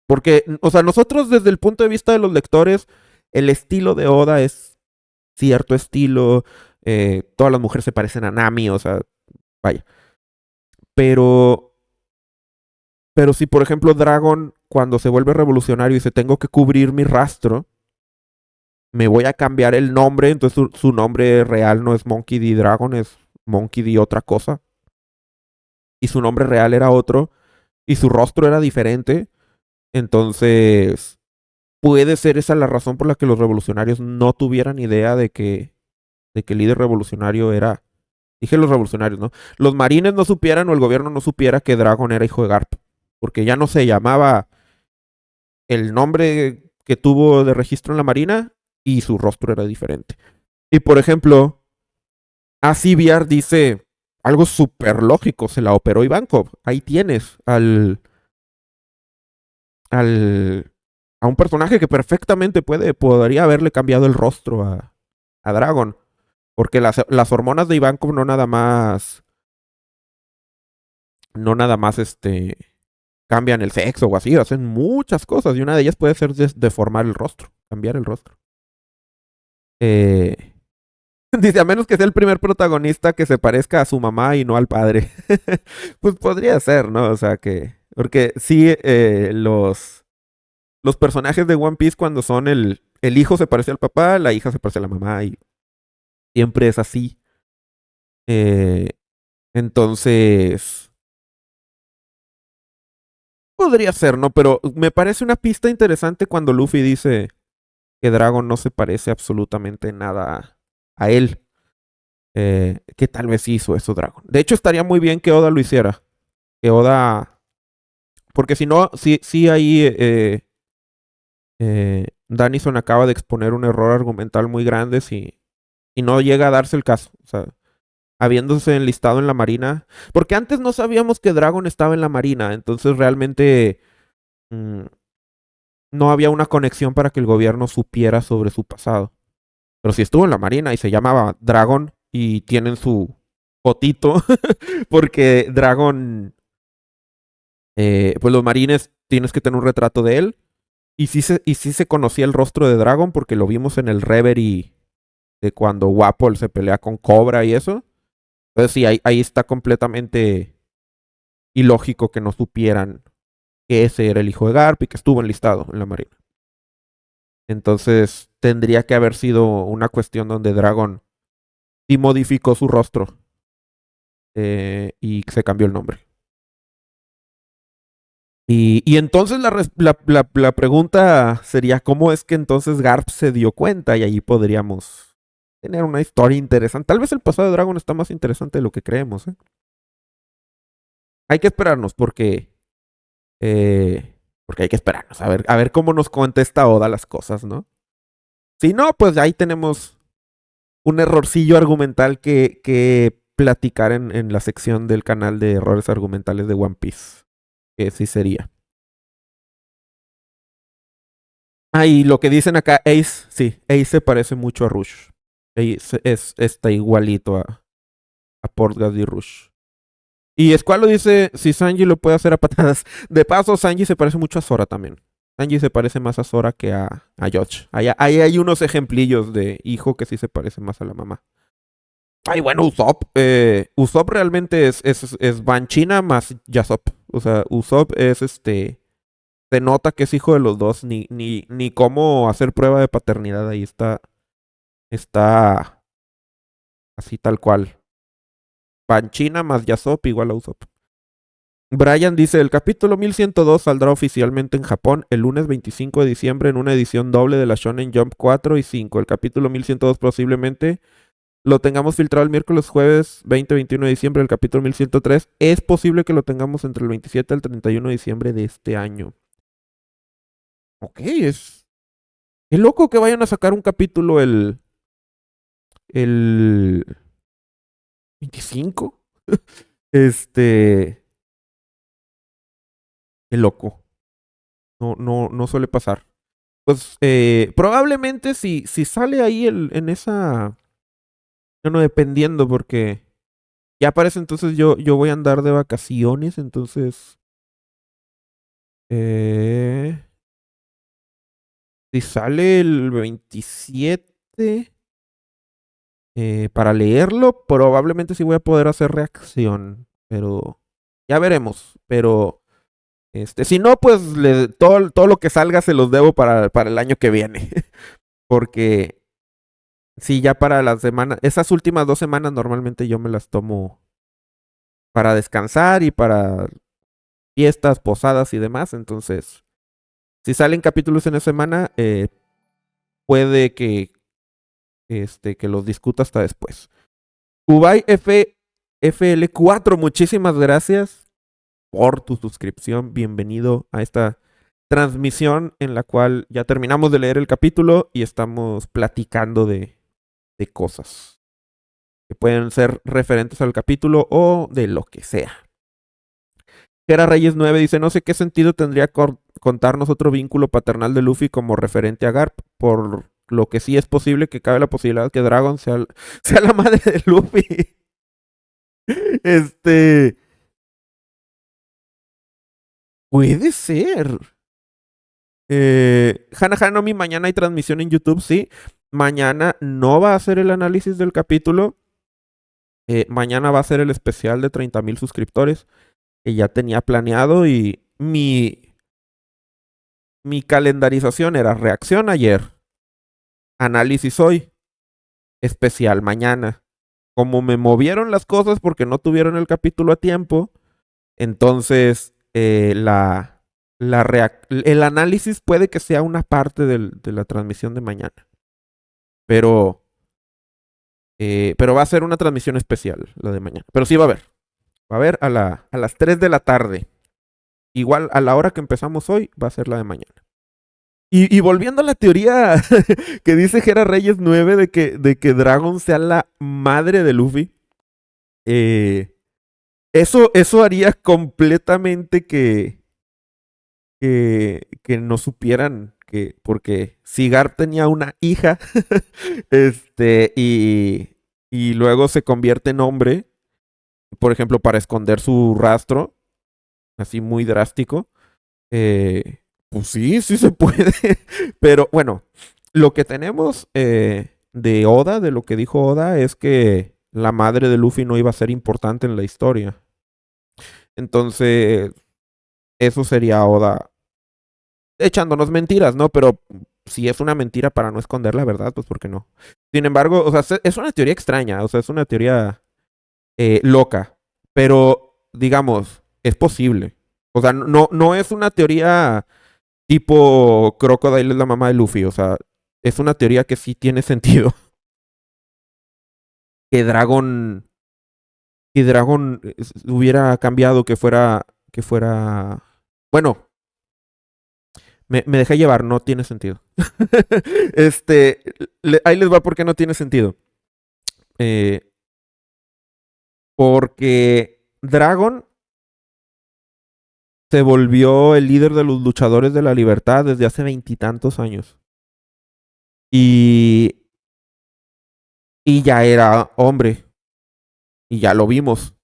Porque, o sea, nosotros desde el punto de vista de los lectores, el estilo de Oda es cierto estilo, todas las mujeres se parecen a Nami, o sea, vaya. Pero, Pero si, por ejemplo, Dragon, cuando se vuelve revolucionario y dice, tengo que cubrir mi rastro, me voy a cambiar el nombre, entonces su nombre real no es Monkey D. Dragon, es Monkey D. otra cosa. Y su nombre real era otro, y su rostro era diferente. Entonces, puede ser esa la razón por la que los revolucionarios no tuvieran idea de que el líder revolucionario era. Dije los revolucionarios, ¿no? Los marines no supieran o el gobierno no supiera que Dragon era hijo de Garp. Porque ya no se llamaba el nombre que tuvo de registro en la marina y su rostro era diferente. Y por ejemplo, ACBR dice algo súper lógico, se la operó Ivankov. Ahí tienes al a un personaje que perfectamente podría haberle cambiado el rostro a Dragon. Porque las hormonas de Ivankov no nada más cambian el sexo o así, hacen muchas cosas y una de ellas puede ser deformar el rostro, cambiar el rostro. Eh, dice, a menos que sea el primer protagonista que se parezca a su mamá y no al padre. Pues podría ser, ¿no? O sea que, porque sí, los personajes de One Piece cuando son el hijo se parece al papá, la hija se parece a la mamá y siempre es así. Eh, entonces, podría ser, ¿no? Pero me parece una pista interesante cuando Luffy dice que Dragon no se parece absolutamente nada a él. Que tal vez hizo eso Dragon. De hecho, estaría muy bien que Oda lo hiciera. Que Oda. Porque si no, sí ahí Danison acaba de exponer un error argumental muy grande si no llega a darse el caso. O sea, habiéndose enlistado en la marina. Porque antes no sabíamos que Dragon estaba en la marina. Entonces realmente mm, no había una conexión para que el gobierno supiera sobre su pasado. Pero si estuvo en la marina y se llamaba Dragon y tienen su fotito, porque Dragon, pues los marines tienes que tener un retrato de él. Y sí se conocía el rostro de Dragon porque lo vimos en el Reverie de cuando Wapol se pelea con Cobra y eso. Entonces sí, ahí está completamente ilógico que no supieran que ese era el hijo de Garp y que estuvo enlistado en la marina. Entonces tendría que haber sido una cuestión donde Dragon sí modificó su rostro y se cambió el nombre. Y entonces la pregunta sería, ¿cómo es que entonces Garp se dio cuenta? Y ahí podríamos tener una historia interesante. Tal vez el pasado de Dragon está más interesante de lo que creemos, ¿eh? Hay que esperarnos porque hay que esperarnos a ver cómo nos contesta Oda las cosas, ¿no? Si no, pues ahí tenemos un errorcillo argumental que platicar en la sección del canal de errores argumentales de One Piece. Que sí sería. Ah, y lo que dicen acá, Ace, sí, Ace se parece mucho a Rush. Ace está igualito a Portgas y Rush. Y Squalo dice, si Sanji lo puede hacer a patadas. De paso, Sanji se parece mucho a Zora también. Sanji se parece más a Zora que a George. Ahí hay unos ejemplillos de hijo que sí se parece más a la mamá. Ay, bueno, Usopp. Usopp realmente es Banchina más Yasop. O sea, Usopp se nota que es hijo de los dos, ni cómo hacer prueba de paternidad. Ahí está así tal cual. Panchina más Yasop igual a Usopp. Brian dice, el capítulo 1102 saldrá oficialmente en Japón el lunes 25 de diciembre en una edición doble de la Shonen Jump 4 y 5. El capítulo 1102 posiblemente lo tengamos filtrado el miércoles, jueves 20-21 de diciembre. El capítulo 1103 es posible que lo tengamos entre el 27 al 31 de diciembre de este año. Ok, qué loco que vayan a sacar un capítulo el 25. Este, qué loco. No suele pasar. Pues probablemente si sale ahí en esa. Bueno, dependiendo, porque ya parece entonces yo voy a andar de vacaciones, entonces. Eh, si sale el 27 para leerlo, probablemente sí voy a poder hacer reacción. Pero ya veremos. Pero Si no, pues todo lo que salga se los debo para el año que viene. Porque sí, ya para las semanas, esas últimas 2 semanas normalmente yo me las tomo para descansar y para fiestas, posadas y demás. Entonces, si salen capítulos en esa semana, puede que los discuta hasta después. Ubay FL4, muchísimas gracias por tu suscripción. Bienvenido a esta transmisión en la cual ya terminamos de leer el capítulo y estamos platicando de cosas que pueden ser referentes al capítulo o de lo que sea. Gera Reyes 9 dice, no sé qué sentido tendría contarnos otro vínculo paternal de Luffy como referente a Garp, por lo que sí es posible que cabe la posibilidad que Dragon sea la madre de Luffy. Este... Puede ser. Hana Hanomi, mañana hay transmisión en YouTube, sí. Mañana no va a ser el análisis del capítulo. Mañana va a ser el especial de 30,000 suscriptores que ya tenía planeado y mi calendarización era reacción ayer, análisis hoy, especial mañana. Como me movieron las cosas porque no tuvieron el capítulo a tiempo, entonces el análisis puede que sea una parte de la transmisión de mañana. Pero va a ser una transmisión especial la de mañana. Pero sí va a haber. Va a haber a las 3 de la tarde. Igual a la hora que empezamos hoy, va a ser la de mañana. Y volviendo a la teoría que dice Gera Reyes 9 de que Dragon sea la madre de Luffy, eso haría completamente que no supieran porque si Garp tenía una hija, y luego se convierte en hombre, por ejemplo, para esconder su rastro, así muy drástico, pues sí se puede. Pero bueno, lo que tenemos de Oda, de lo que dijo Oda, es que la madre de Luffy no iba a ser importante en la historia. Entonces, eso sería Oda echándonos mentiras, ¿no? Pero si es una mentira para no esconder la verdad, pues ¿por qué no? Sin embargo, o sea, es una teoría extraña, o sea, es una teoría loca, pero digamos, es posible. O sea, no es una teoría tipo Crocodile es la mamá de Luffy, o sea, es una teoría que sí tiene sentido. Que Dragon hubiera cambiado, que fuera, bueno, me dejé llevar, no tiene sentido. este, ahí les va porque no tiene sentido. Eh, porque Dragon se volvió el líder de los luchadores de la libertad desde hace 20 y tantos años. Y, y ya era hombre. Y ya lo vimos.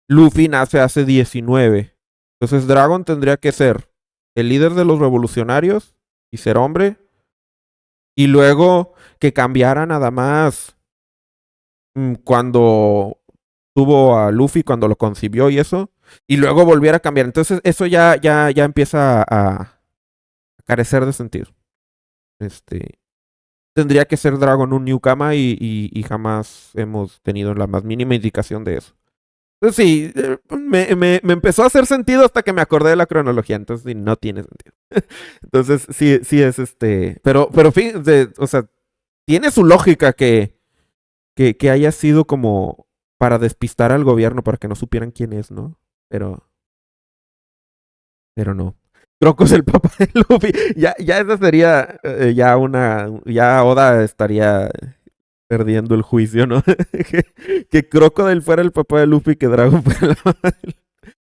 Luffy nace hace 19. Entonces Dragon tendría que ser el líder de los revolucionarios y ser hombre. Y luego que cambiara nada más cuando tuvo a Luffy, cuando lo concibió y eso. Y luego volviera a cambiar. Entonces eso ya empieza a carecer de sentido. Tendría que ser Dragon un Newkama y jamás hemos tenido la más mínima indicación de eso. Entonces sí, me empezó a hacer sentido hasta que me acordé de la cronología, entonces sí, no tiene sentido. Entonces sí es pero fíjense, o sea, tiene su lógica que haya sido como para despistar al gobierno para que no supieran quién es, ¿no? Pero, pero no. Croco es el papá de Luffy. Ya esa sería ya Oda estaría perdiendo el juicio, ¿no? que Crocodile fuera el papá de Luffy, que Dragon fuera la mamá de Luffy.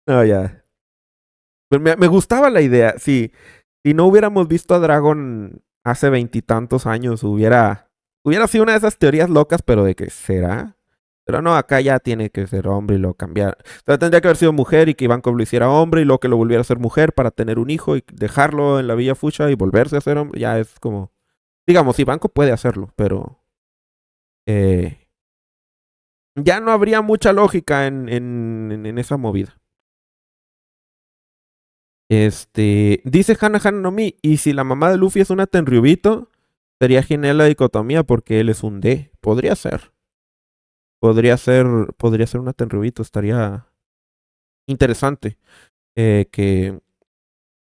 No, ya. Pero me gustaba la idea. Si no hubiéramos visto a Dragon hace 20 y tantos años, hubiera sido una de esas teorías locas, pero de que será. Pero no, acá ya tiene que ser hombre y lo cambiar. O sea, tendría que haber sido mujer y que Ivankov lo hiciera hombre y luego que lo volviera a ser mujer para tener un hijo y dejarlo en la Villa Fucha y volverse a ser hombre. Ya es como. Digamos, Ivankov puede hacerlo, pero. eh, ya no habría mucha lógica en esa movida. Dice Hana Hana no Mi, y si la mamá de Luffy es una Tenryubito, sería genial la dicotomía porque él es un D. Podría ser. Podría ser una Tenryubito. Estaría interesante que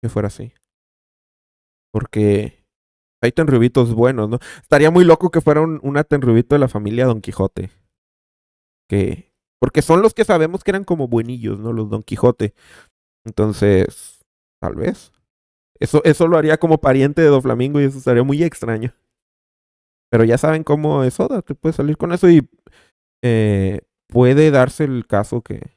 fuera así. Porque hay Tenryubitos buenos, ¿no? Estaría muy loco que fuera una Tenryubito de la familia Don Quijote. Porque son los que sabemos que eran como buenillos, ¿no? Los Don Quijote. Entonces, tal vez. Eso lo haría como pariente de Doflamingo y eso estaría muy extraño. Pero ya saben cómo es Oda, te puede salir con eso y puede darse el caso que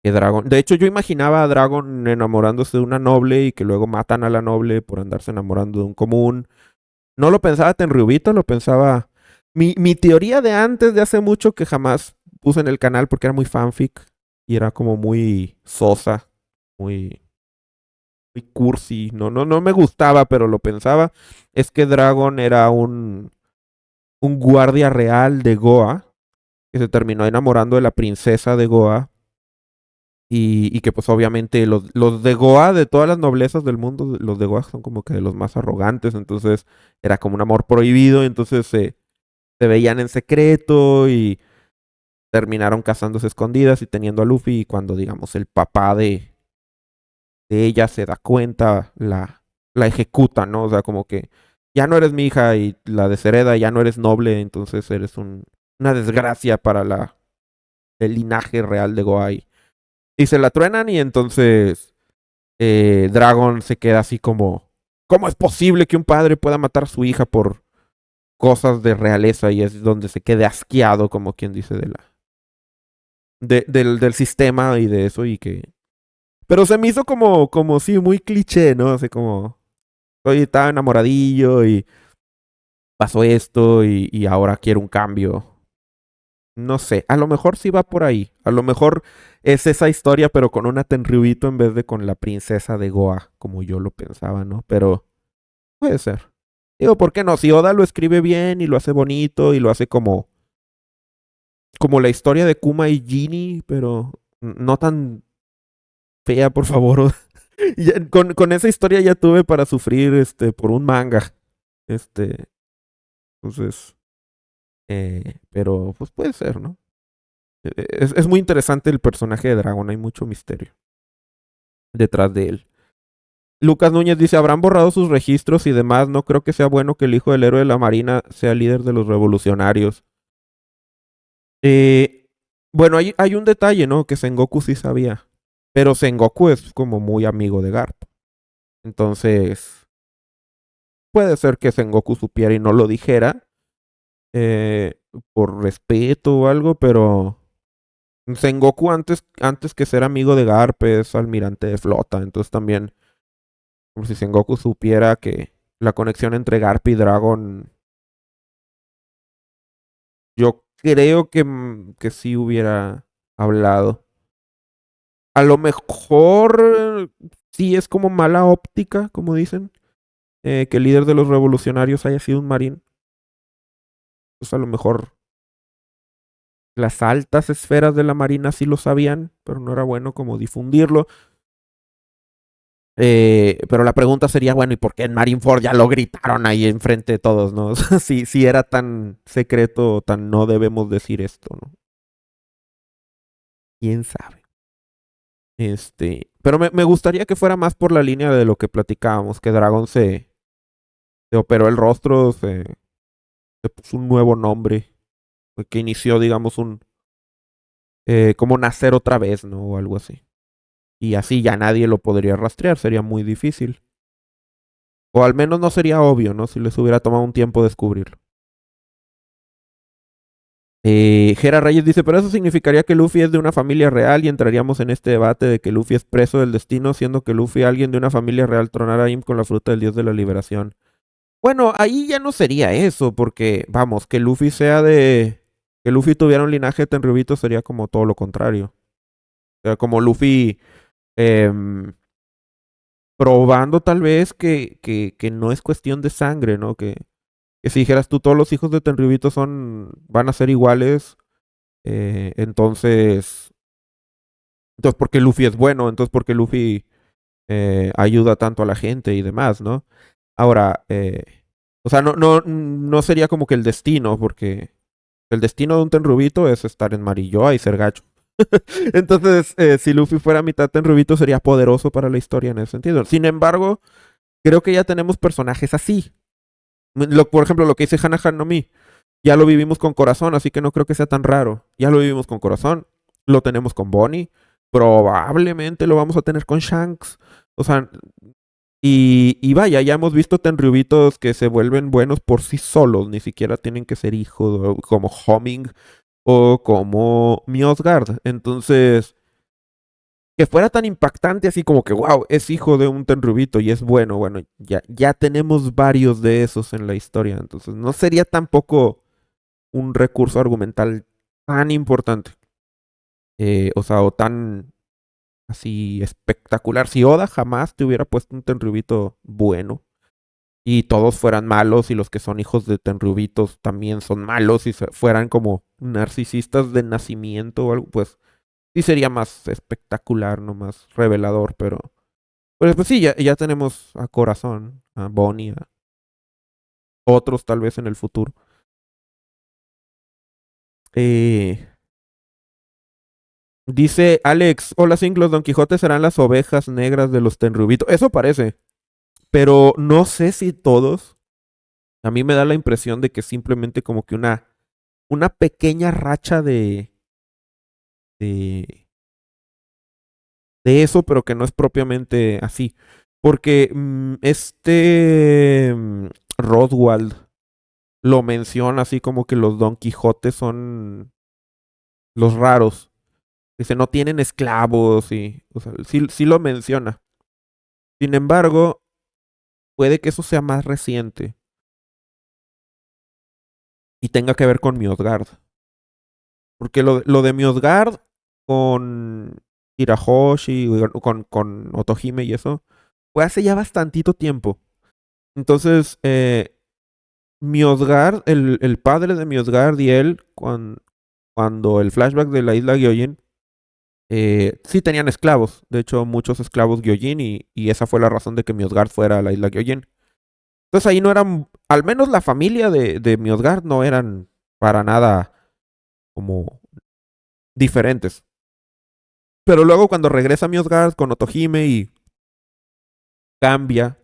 Dragon. De hecho, yo imaginaba a Dragon enamorándose de una noble y que luego matan a la noble por andarse enamorando de un común. No lo pensaba Tenryubito, lo pensaba. Mi teoría de antes, de hace mucho, que jamás puse en el canal porque era muy fanfic y era como muy sosa, muy, muy cursi. No me gustaba, pero lo pensaba. Es que Dragon era un guardia real de Goa que se terminó enamorando de la princesa de Goa y que pues obviamente los de Goa, de todas las noblezas del mundo, los de Goa son como que de los más arrogantes, entonces era como un amor prohibido, entonces se veían en secreto y terminaron casándose escondidas y teniendo a Luffy y cuando digamos el papá de ella se da cuenta, la ejecuta, ¿no? O sea, como que ya no eres mi hija y la deshereda, ya no eres noble, entonces eres una desgracia para el linaje real de Goai. Y se la truenan y entonces Dragon se queda así como, ¿cómo es posible que un padre pueda matar a su hija por cosas de realeza? Y es donde se quede asqueado, como quien dice, del sistema y de eso y que... Pero se me hizo como sí, muy cliché, ¿no? Así como, oye, estaba enamoradillo y pasó esto y ahora quiero un cambio. No sé, a lo mejor sí va por ahí. A lo mejor es esa historia, pero con una Tenryubito en vez de con la princesa de Goa, como yo lo pensaba, ¿no? Pero puede ser. Digo, ¿por qué no? Si Oda lo escribe bien y lo hace bonito y lo hace como la historia de Kuma y Genie, pero no tan fea, por favor. Con esa historia ya tuve para sufrir por un manga. Este, entonces, pero pues puede ser, ¿no? Es muy interesante el personaje de Dragon, hay mucho misterio detrás de él. Lucas Núñez dice, ¿habrán borrado sus registros y demás? No creo que sea bueno que el hijo del héroe de la Marina sea líder de los revolucionarios. Eh, bueno, hay un detalle, ¿no? Que Sengoku sí sabía. Pero Sengoku es como muy amigo de Garp. Entonces, puede ser que Sengoku supiera y no lo dijera. eh, por respeto o algo, pero Sengoku antes que ser amigo de Garp es almirante de flota. Entonces también, como si Sengoku supiera que la conexión entre Garp y Dragon, yo creo que sí hubiera hablado. A lo mejor sí es como mala óptica, como dicen, que el líder de los revolucionarios haya sido un marín. Pues a lo mejor las altas esferas de la marina sí lo sabían, pero no era bueno como difundirlo. Pero la pregunta sería, bueno, ¿y por qué en Marineford ya lo gritaron ahí enfrente de todos, ¿no? Si era tan secreto, tan no debemos decir esto, ¿no? ¿Quién sabe? Pero me gustaría que fuera más por la línea de lo que platicábamos, que Dragon se operó el rostro, se puso un nuevo nombre, que inició, digamos, como nacer otra vez, ¿no? O algo así. Y así ya nadie lo podría rastrear, sería muy difícil. O al menos no sería obvio, ¿no? Si les hubiera tomado un tiempo descubrirlo. Gera Reyes dice, pero eso significaría que Luffy es de una familia real y entraríamos en este debate de que Luffy es preso del destino, siendo que Luffy, alguien de una familia real, tronara a Im con la fruta del dios de la liberación. Bueno, ahí ya no sería eso, porque, vamos, que Luffy tuviera un linaje de Tenryubito sería como todo lo contrario. O sea, como Luffy em, probando tal vez que no es cuestión de sangre, ¿no? Que si dijeras tú, todos los hijos de Tenryubito van a ser iguales, entonces, porque Luffy es bueno, entonces porque Luffy ayuda tanto a la gente y demás, ¿no? Ahora, o sea, no sería como que el destino, porque el destino de un Tenrubito es estar en Marilloa y ser gacho. Entonces, si Luffy fuera mitad Tenrubito, sería poderoso para la historia en ese sentido. Sin embargo, creo que ya tenemos personajes así. Por ejemplo, lo que dice Hana no Mi, ya lo vivimos con Corazón, así que no creo que sea tan raro. Ya lo vivimos con Corazón, lo tenemos con Bonnie, probablemente lo vamos a tener con Shanks. O sea, y vaya, ya hemos visto Tenryubitos que se vuelven buenos por sí solos, ni siquiera tienen que ser hijos, como Homing o como Miosgard. Entonces, que fuera tan impactante así como que, wow, es hijo de un Tenryubito y es bueno, bueno, ya tenemos varios de esos en la historia. Entonces, no sería tampoco un recurso argumental tan importante. O sea, o tan así espectacular. Si Oda jamás te hubiera puesto un Tenryubito bueno y todos fueran malos y los que son hijos de Tenryubitos también son malos y fueran como narcisistas de nacimiento o algo, pues sí sería más espectacular, no más revelador, pero pues sí, ya tenemos a Corazón, a Bonnie, a otros tal vez en el futuro. Eh, Dice Alex, hola Singh, los Don Quijotes serán las ovejas negras de los Tenryubitos. Eso parece, pero no sé si todos. A mí me da la impresión de que simplemente como que una pequeña racha de, de eso, pero que no es propiamente así. Porque Rothwald lo menciona así como que los Don Quijotes son los raros. Dice, no tienen esclavos y, o sea, sí lo menciona. Sin embargo, puede que eso sea más reciente y tenga que ver con Miosgard. Porque lo de Miosgard con Hirahoshi, con Otohime y eso, fue hace ya bastantito tiempo. Entonces, Miosgard, el padre de Miosgard y él, cuando el flashback de la isla Gyojin, sí tenían esclavos. De hecho, muchos esclavos Gyojin y esa fue la razón de que Miosgard fuera a la isla Gyojin. Entonces ahí no eran, al menos la familia de Miosgard no eran para nada como diferentes. Pero luego cuando regresa Miosgard con Otohime y cambia,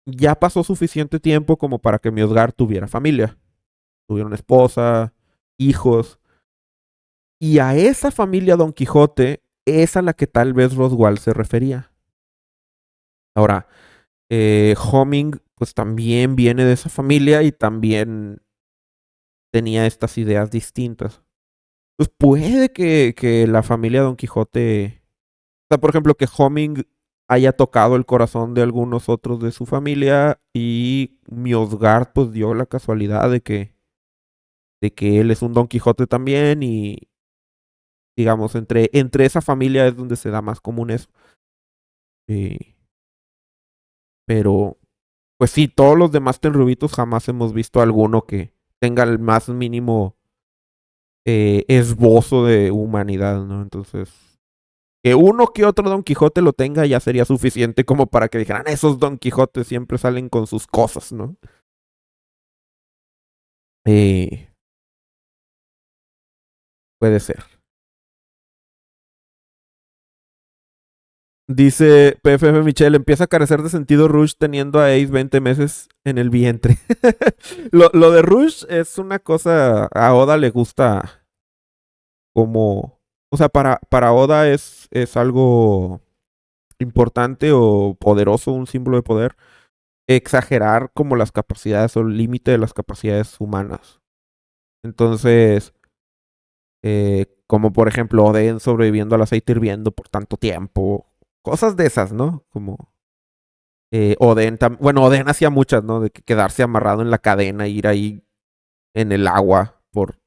ya pasó suficiente tiempo como para que Miosgard tuviera familia. Tuvieron esposa, hijos. Y a esa familia Don Quijote es a la que tal vez Roswell se refería. Ahora, Homing pues también viene de esa familia y también tenía estas ideas distintas. Pues puede que la familia Don Quijote, o sea, por ejemplo, que Homing haya tocado el corazón de algunos otros de su familia y Miosgard pues dio la casualidad de que él es un Don Quijote también y digamos, entre esa familia es donde se da más común eso. Eh, pero, pues sí, todos los demás Tenrubitos jamás hemos visto alguno que tenga el más mínimo esbozo de humanidad, ¿no? Entonces, que uno que otro Don Quijote lo tenga ya sería suficiente como para que dijeran, esos Don Quijotes siempre salen con sus cosas, ¿no? Eh, Puede ser. Dice PFF Michelle, empieza a carecer de sentido Rush teniendo a Ace 20 meses en el vientre. Lo de Rush es una cosa, a Oda le gusta como, o sea, para Oda es algo importante o poderoso, un símbolo de poder, exagerar como las capacidades o el límite de las capacidades humanas. Entonces, como por ejemplo Oden sobreviviendo al aceite hirviendo por tanto tiempo, cosas de esas, ¿no? Como bueno, Oden hacía muchas, ¿no? De quedarse amarrado en la cadena, ir ahí en el agua por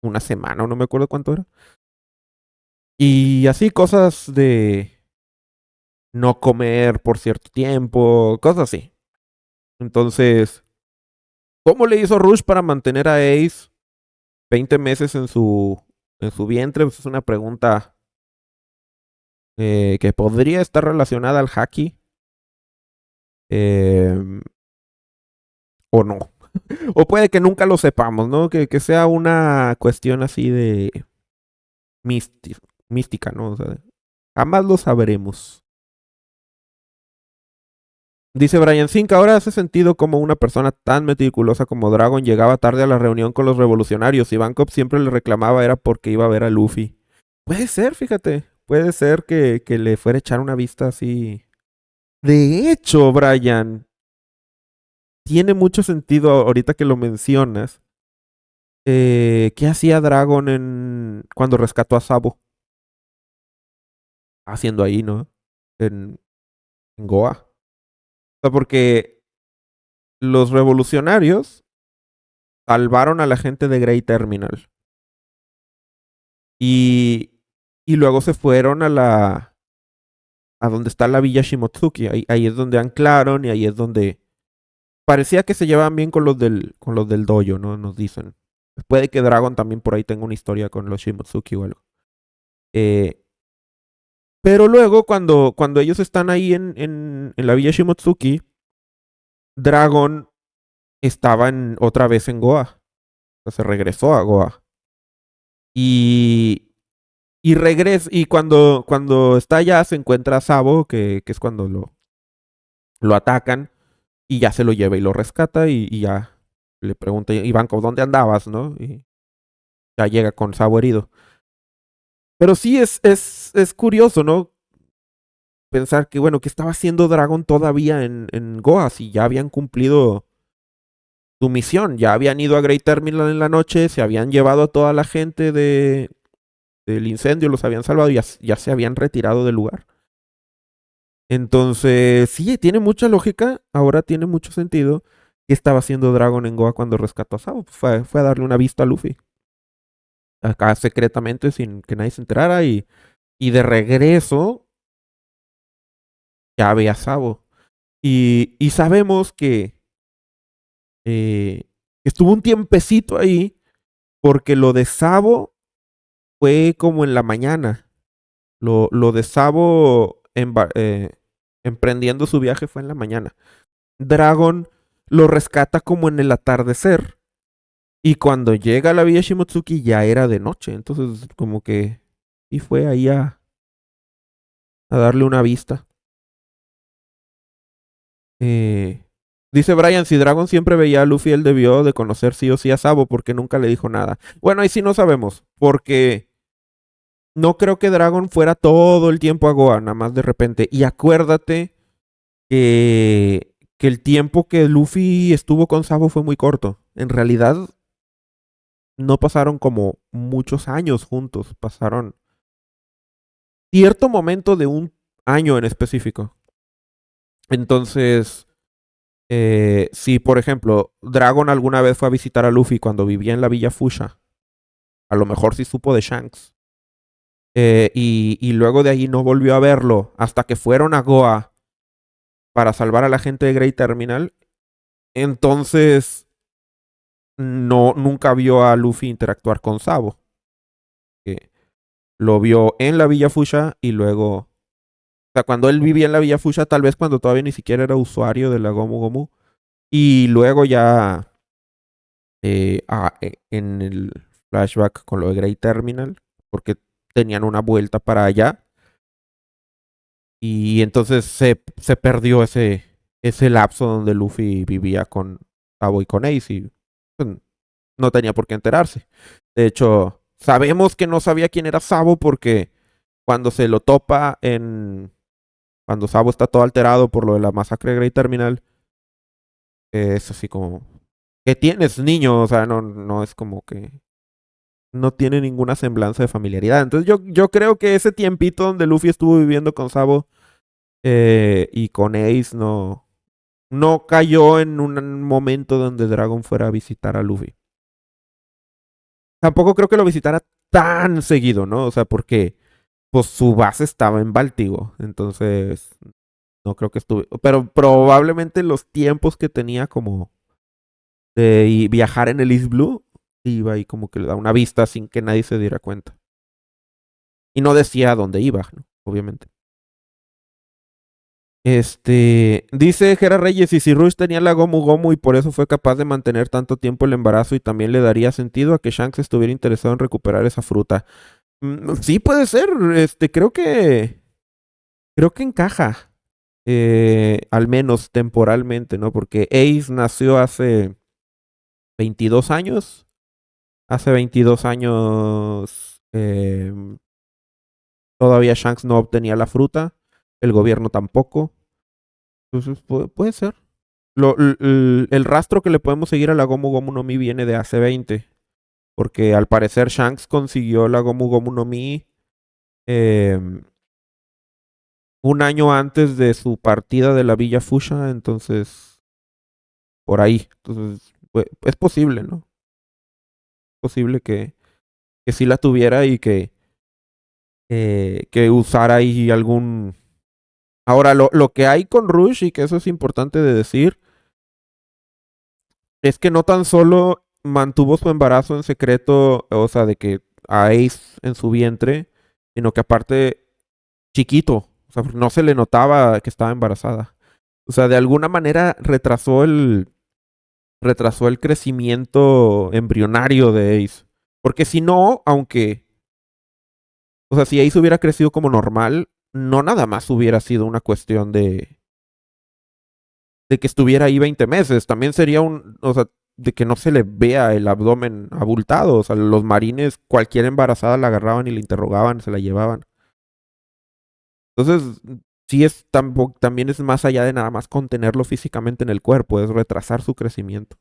una semana, o no me acuerdo cuánto era. Y así cosas de no comer por cierto tiempo, cosas así. Entonces, ¿cómo le hizo Rush para mantener a Ace 20 meses en su vientre? Pues es una pregunta que podría estar relacionada al haki eh, o no. O puede que nunca lo sepamos, ¿no? Que sea una cuestión así de mística, ¿no? O sea, jamás lo sabremos. Dice Brian Zink, ahora hace sentido como una persona tan meticulosa como Dragon llegaba tarde a la reunión con los revolucionarios y Ivankov siempre le reclamaba era porque iba a ver a Luffy. Puede ser, fíjate. Puede ser que le fuera a echar una vista así. De hecho, Brian, tiene mucho sentido ahorita que lo mencionas. ¿Qué hacía Dragon cuando rescató a Sabo? Haciendo ahí, ¿no? En Goa. O sea, porque los revolucionarios salvaron a la gente de Grey Terminal. Y, y luego se fueron a donde está la villa Shimotsuki. Ahí es donde anclaron y ahí es donde parecía que se llevaban bien con los del dojo, ¿no? Nos dicen. Puede que Dragon también por ahí tenga una historia con los Shimotsuki o algo. Eh, pero luego, cuando ellos están ahí en la villa Shimotsuki, Dragon estaba otra vez en Goa. O sea, se regresó a Goa. Y, y regresa. Y cuando está allá, se encuentra a Sabo, que es cuando lo atacan. Y ya se lo lleva y lo rescata. Y ya le pregunta, Ivankov, ¿dónde andabas? ¿No? Y ya llega con Sabo herido. Pero sí es curioso, ¿no? Pensar que, bueno, que estaba haciendo Dragon todavía en Goa, si ya habían cumplido su misión, ya habían ido a Great Terminal en la noche, se habían llevado a toda la gente del incendio, los habían salvado y ya se habían retirado del lugar. Entonces, sí, tiene mucha lógica, ahora tiene mucho sentido que estaba haciendo Dragon en Goa cuando rescató a Sabo. Fue a darle una vista a Luffy, acá secretamente, sin que nadie se enterara, y de regreso ya ve a Sabo. Y sabemos que eh, estuvo un tiempecito ahí porque lo de Sabo fue como en la mañana. Lo de Sabo emprendiendo su viaje fue en la mañana. Dragon lo rescata como en el atardecer. Y cuando llega a la villa Shimotsuki ya era de noche. Entonces, como que. Y fue ahí a darle una vista. Eh, dice Brian, si Dragon siempre veía a Luffy, él debió de conocer sí o sí a Sabo porque nunca le dijo nada. Bueno, ahí sí no sabemos. Porque no creo que Dragon fuera todo el tiempo a Goa, nada más de repente. Y acuérdate que el tiempo que Luffy estuvo con Sabo fue muy corto. En realidad, no pasaron como muchos años juntos. Pasaron cierto momento de un año en específico. Entonces, si por ejemplo Dragon alguna vez fue a visitar a Luffy cuando vivía en la Villa Fusha, a lo mejor sí supo de Shanks. Y luego de ahí no volvió a verlo hasta que fueron a Goa para salvar a la gente de Great Terminal. Entonces, no, nunca vio a Luffy interactuar con Sabo. Que lo vio en la Villa Fusha y luego. O sea, cuando él vivía en la Villa Fusha, tal vez cuando todavía ni siquiera era usuario de la Gomu Gomu. Y luego ya en el flashback con lo de Great Terminal, porque tenían una vuelta para allá. Y entonces se perdió ese lapso donde Luffy vivía con Sabo y con Ace. Y pues, no tenía por qué enterarse. De hecho, sabemos que no sabía quién era Sabo porque cuando se lo topa cuando Sabo está todo alterado por lo de la masacre de Great Terminal, es así como. ¿Qué tienes, niño? O sea, no es como que. No tiene ninguna semblanza de familiaridad. Entonces yo creo que ese tiempito donde Luffy estuvo viviendo con Sabo y con Ace no cayó en un momento donde Dragon fuera a visitar a Luffy. Tampoco creo que lo visitara tan seguido, ¿no? O sea, porque pues su base estaba en Báltigo. Entonces, no creo que estuve. Pero probablemente los tiempos que tenía como de viajar en el East Blue, iba y como que le da una vista sin que nadie se diera cuenta. Y no decía a dónde iba, ¿no? obviamente. Dice Jera Reyes, y si Rush tenía la Gomu Gomu y por eso fue capaz de mantener tanto tiempo el embarazo y también le daría sentido a que Shanks estuviera interesado en recuperar esa fruta. Sí puede ser, creo que encaja, al menos temporalmente, ¿no? Porque Ace nació hace 22 años. Hace 22 años todavía Shanks no obtenía la fruta, el gobierno tampoco. Entonces puede ser. El rastro que le podemos seguir a la Gomu Gomu no Mi viene de hace 20. Porque al parecer Shanks consiguió la Gomu Gomu no Mi em, un año antes de su partida de la Villa Fusha. Entonces, por ahí. Entonces, es posible, ¿no? Es posible que sí la tuviera y que usara ahí algún... Ahora, lo que hay con Rush, y que eso es importante de decir, es que no tan solo mantuvo su embarazo en secreto, o sea, de que a Ace en su vientre, sino que aparte chiquito, o sea, no se le notaba que estaba embarazada. O sea, de alguna manera retrasó el crecimiento embrionario de Ace. Porque si no, aunque, o sea, si Ace hubiera crecido como normal, no nada más hubiera sido una cuestión de que estuviera ahí 20 meses. También sería o sea, de que no se le vea el abdomen abultado. O sea, los marines, cualquier embarazada la agarraban y la interrogaban, se la llevaban. Entonces, sí también es más allá de nada más contenerlo físicamente en el cuerpo, es retrasar su crecimiento.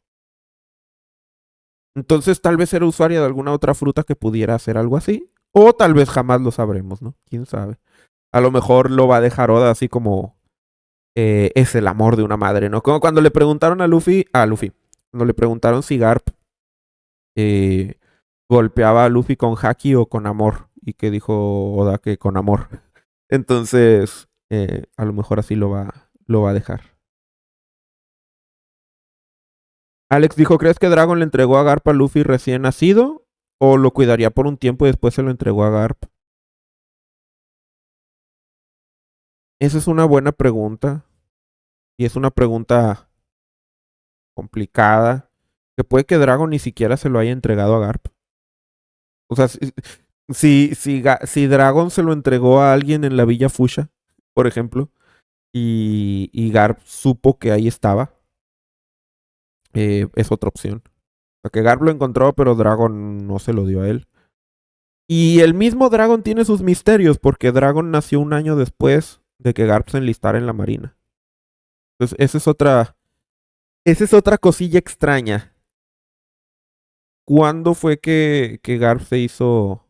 Entonces, tal vez era usuaria de alguna otra fruta que pudiera hacer algo así. O tal vez jamás lo sabremos, ¿no? ¿Quién sabe? A lo mejor lo va a dejar Oda así como es el amor de una madre, ¿no? Como cuando le preguntaron a Luffy, cuando le preguntaron si Garp eh, golpeaba a Luffy con haki o con amor, y que dijo Oda que con amor. Entonces, a lo mejor así lo va a dejar. Alex dijo, ¿crees que Dragon le entregó a Garp a Luffy recién nacido? ¿O lo cuidaría por un tiempo y después se lo entregó a Garp? Esa es una buena pregunta. Y es una pregunta complicada. Que puede que Dragon ni siquiera se lo haya entregado a Garp. O sea, si Dragon se lo entregó a alguien en la Villa Fusha, por ejemplo, y Garp supo que ahí estaba, es otra opción. O sea, que Garp lo encontró, pero Dragon no se lo dio a él. Y el mismo Dragon tiene sus misterios, porque Dragon nació un año después de que Garp se enlistara en la marina. Entonces, esa es otra cosilla extraña. ¿Cuándo fue que Garp se hizo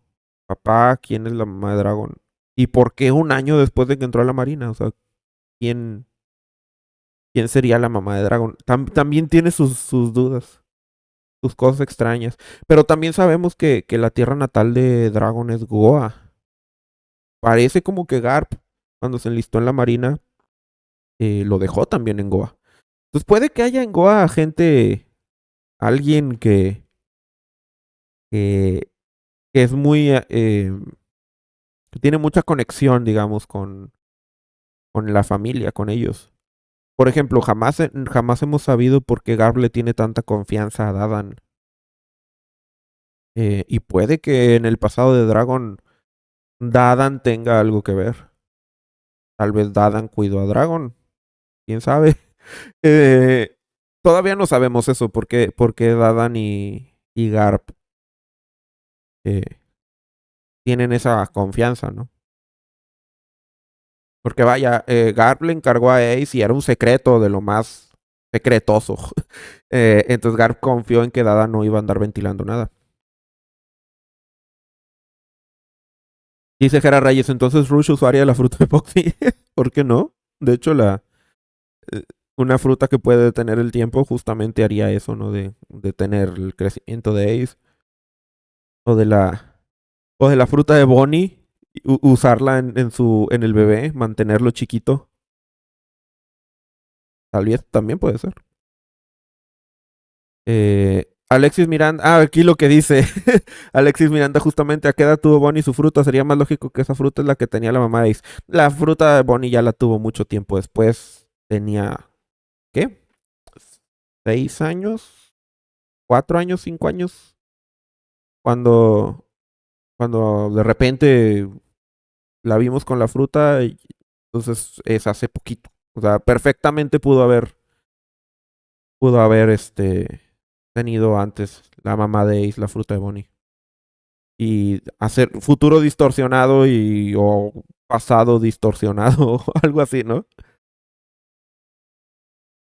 papá? ¿Quién es la mamá de Dragon? ¿Y por qué un año después de que entró a la marina? O sea, ¿quién, quién sería la mamá de Dragon? También tiene sus dudas, sus cosas extrañas. Pero también sabemos que la tierra natal de Dragon es Goa. Parece como que Garp, cuando se enlistó en la marina, lo dejó también en Goa. Entonces puede que haya en Goa alguien que, que es muy, que tiene mucha conexión, digamos, con la familia, con ellos. Por ejemplo, jamás hemos sabido por qué Garp le tiene tanta confianza a Dadan. Y puede que en el pasado de Dragon, Dadan tenga algo que ver. Tal vez Dadan cuidó a Dragon, quién sabe. Eh, Todavía no sabemos eso, porque Dadan y Garp eh, tienen esa confianza, ¿no? Porque vaya, Garp le encargó a Ace y era un secreto de lo más secretoso. Entonces Garp confió en que Dadan no iba a andar ventilando nada. Dice Jera Reyes, entonces Rush usaría la fruta de Poxy. ¿Por qué no? De hecho, eh, una fruta que puede detener el tiempo justamente haría eso, ¿no? De detener el crecimiento de Ace. O de la fruta de Bonnie, usarla en el bebé, mantenerlo chiquito. Tal vez también puede ser. Alexis Miranda, aquí lo que dice. Alexis Miranda, justamente, ¿a qué edad tuvo Bonnie su fruta? Sería más lógico que esa fruta es la que tenía la mamá de Ace. La fruta de Bonnie ya la tuvo mucho tiempo después. Tenía, ¿qué? ¿6 años? ¿4 años? ¿5 años? Cuando, cuando de repente la vimos con la fruta, y entonces es hace poquito. O sea, perfectamente pudo haber tenido antes la mamá de Ace la fruta de Bonnie. Y hacer futuro distorsionado o pasado distorsionado o algo así, ¿no?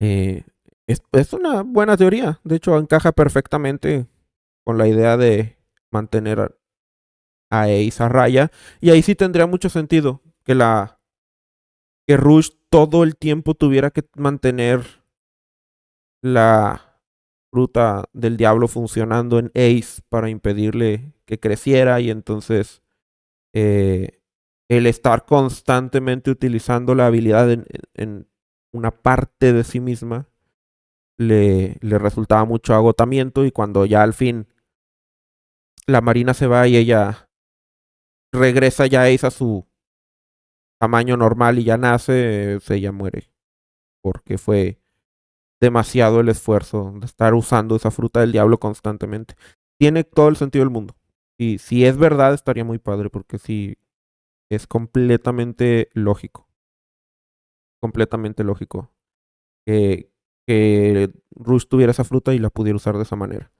Eh, es una buena teoría. De hecho, encaja perfectamente con la idea de mantener a Ace a raya. Y ahí sí tendría mucho sentido que Rush todo el tiempo tuviera que mantener la fruta del diablo funcionando en Ace para impedirle que creciera y entonces eh, el estar constantemente utilizando la habilidad en una parte de sí misma le resultaba mucho agotamiento y cuando ya al fin la Marina se va y ella regresa ya a su tamaño normal y ya nace, ella muere porque fue demasiado el esfuerzo de estar usando esa fruta del diablo constantemente. Tiene todo el sentido del mundo. Y si es verdad, estaría muy padre porque sí, es completamente lógico que, que Rush tuviera esa fruta y la pudiera usar de esa manera.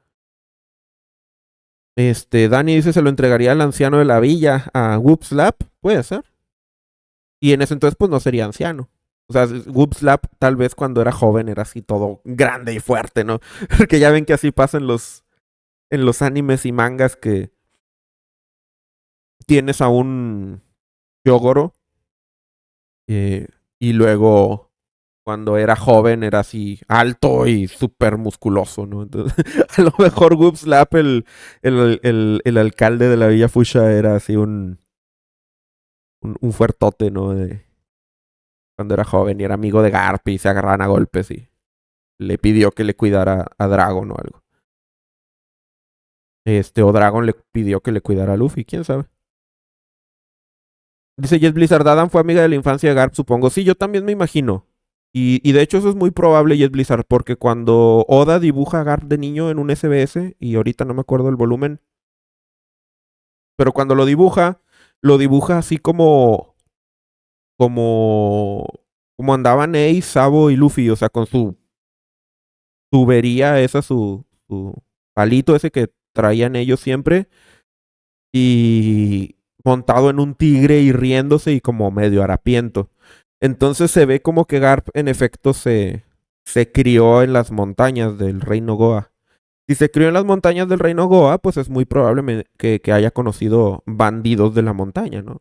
Dani dice se lo entregaría al anciano de la villa, a Whoopslap, puede ser. Y en ese entonces pues no sería anciano. O sea, Whoopslap tal vez cuando era joven era así todo grande y fuerte, ¿no? Porque ya ven que así pasa en los animes y mangas que tienes a un Yogoro eh, y luego cuando era joven era así alto y súper musculoso, ¿no? Entonces, a lo mejor Whoopslap, el alcalde de la Villa Fuchsia, era así un fuertote, ¿no? Cuando era joven y era amigo de Garp y se agarraban a golpes y le pidió que le cuidara a Dragon o algo. O Dragon le pidió que le cuidara a Luffy, quién sabe. Dice Jess Blizzard, Adam fue amiga de la infancia de Garp, supongo. Sí, yo también me imagino. Y de hecho eso es muy probable, Jess Blizzard, porque cuando Oda dibuja a Garp de niño en un SBS, y ahorita no me acuerdo el volumen, pero cuando lo dibuja así como, como andaban Ace, Sabo y Luffy, o sea, con su tubería esa, su palito ese que traían ellos siempre, y montado en un tigre y riéndose y como medio harapiento. Entonces se ve como que Garp en efecto se crió en las montañas del reino Goa. Si se crió en las montañas del reino Goa, pues es muy probable que haya conocido bandidos de la montaña, ¿no?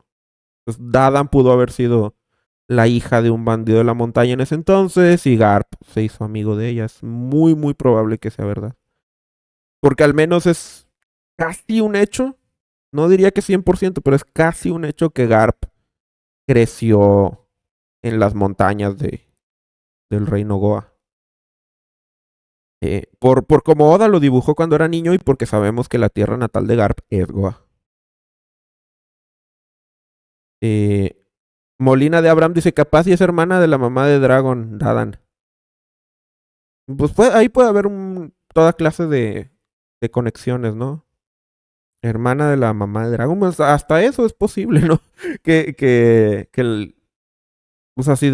Pues Dadan pudo haber sido la hija de un bandido de la montaña en ese entonces y Garp se hizo amigo de ella. Es muy, muy probable que sea verdad. Porque al menos es casi un hecho, no diría que 100%, pero es casi un hecho que Garp creció en las montañas del reino Goa. Por como Oda lo dibujó cuando era niño y porque sabemos que la tierra natal de Garp es Goa. Eh, Molina de Abraham dice, capaz y es hermana de la mamá de Dragon, Dadan. Pues ahí puede haber toda clase de conexiones, ¿no? Hermana de la mamá de Dragon, pues hasta eso es posible, ¿no? O sea, si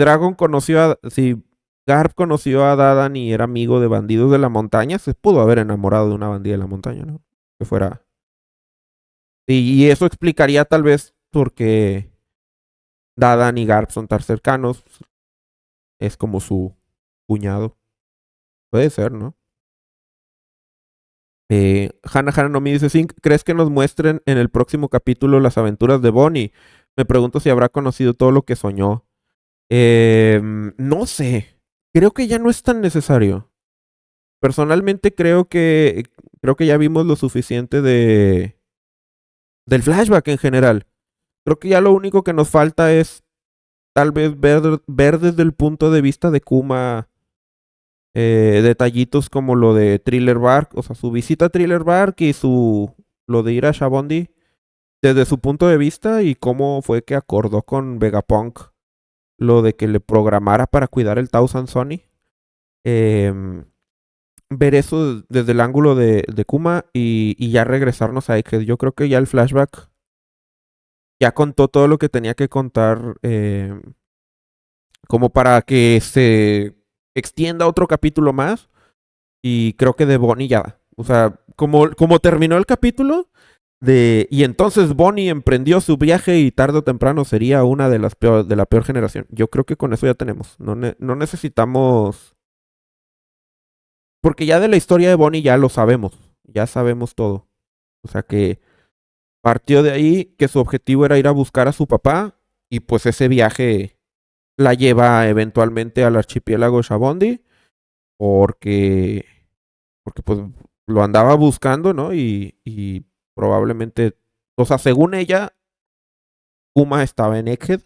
Garp conoció a Dadan y era amigo de bandidos de la montaña, se pudo haber enamorado de una bandida de la montaña, ¿no? Que fuera. Y eso explicaría tal vez por qué Dadan y Garp son tan cercanos. Es como su cuñado. Puede ser, ¿no? Hannah Hannah no me dice, "Zink, ¿crees que nos muestren en el próximo capítulo las aventuras de Bonnie? Me pregunto si habrá conocido todo lo que soñó. No sé. Creo que ya no es tan necesario. Personalmente creo que ya vimos lo suficiente del flashback en general. Creo que ya lo único que nos falta es tal vez ver desde el punto de vista de Kuma Detallitos como lo de Thriller Bark, o sea, su visita a Thriller Bark y lo de ir a Shabondi desde su punto de vista y cómo fue que acordó con Vegapunk lo de que le programara para cuidar el Thousand Sunny. Em, Ver eso desde el ángulo de Kuma y ya regresarnos a Egghead. Yo creo que ya el flashback ya contó todo lo que tenía que contar como para que se extienda otro capítulo más. Y creo que de Bonnie ya. O sea, como terminó el capítulo y entonces Bonnie emprendió su viaje y tarde o temprano sería una de las de la peor generación. Yo creo que con eso ya tenemos. No necesitamos. Porque ya de la historia de Bonnie ya lo sabemos. Ya sabemos todo. O sea que partió de ahí que su objetivo era ir a buscar a su papá. Y pues ese viaje la lleva eventualmente al archipiélago Shabondi. Porque porque pues lo andaba buscando, ¿no? Y probablemente, o sea, según ella, Kuma estaba en Egghead,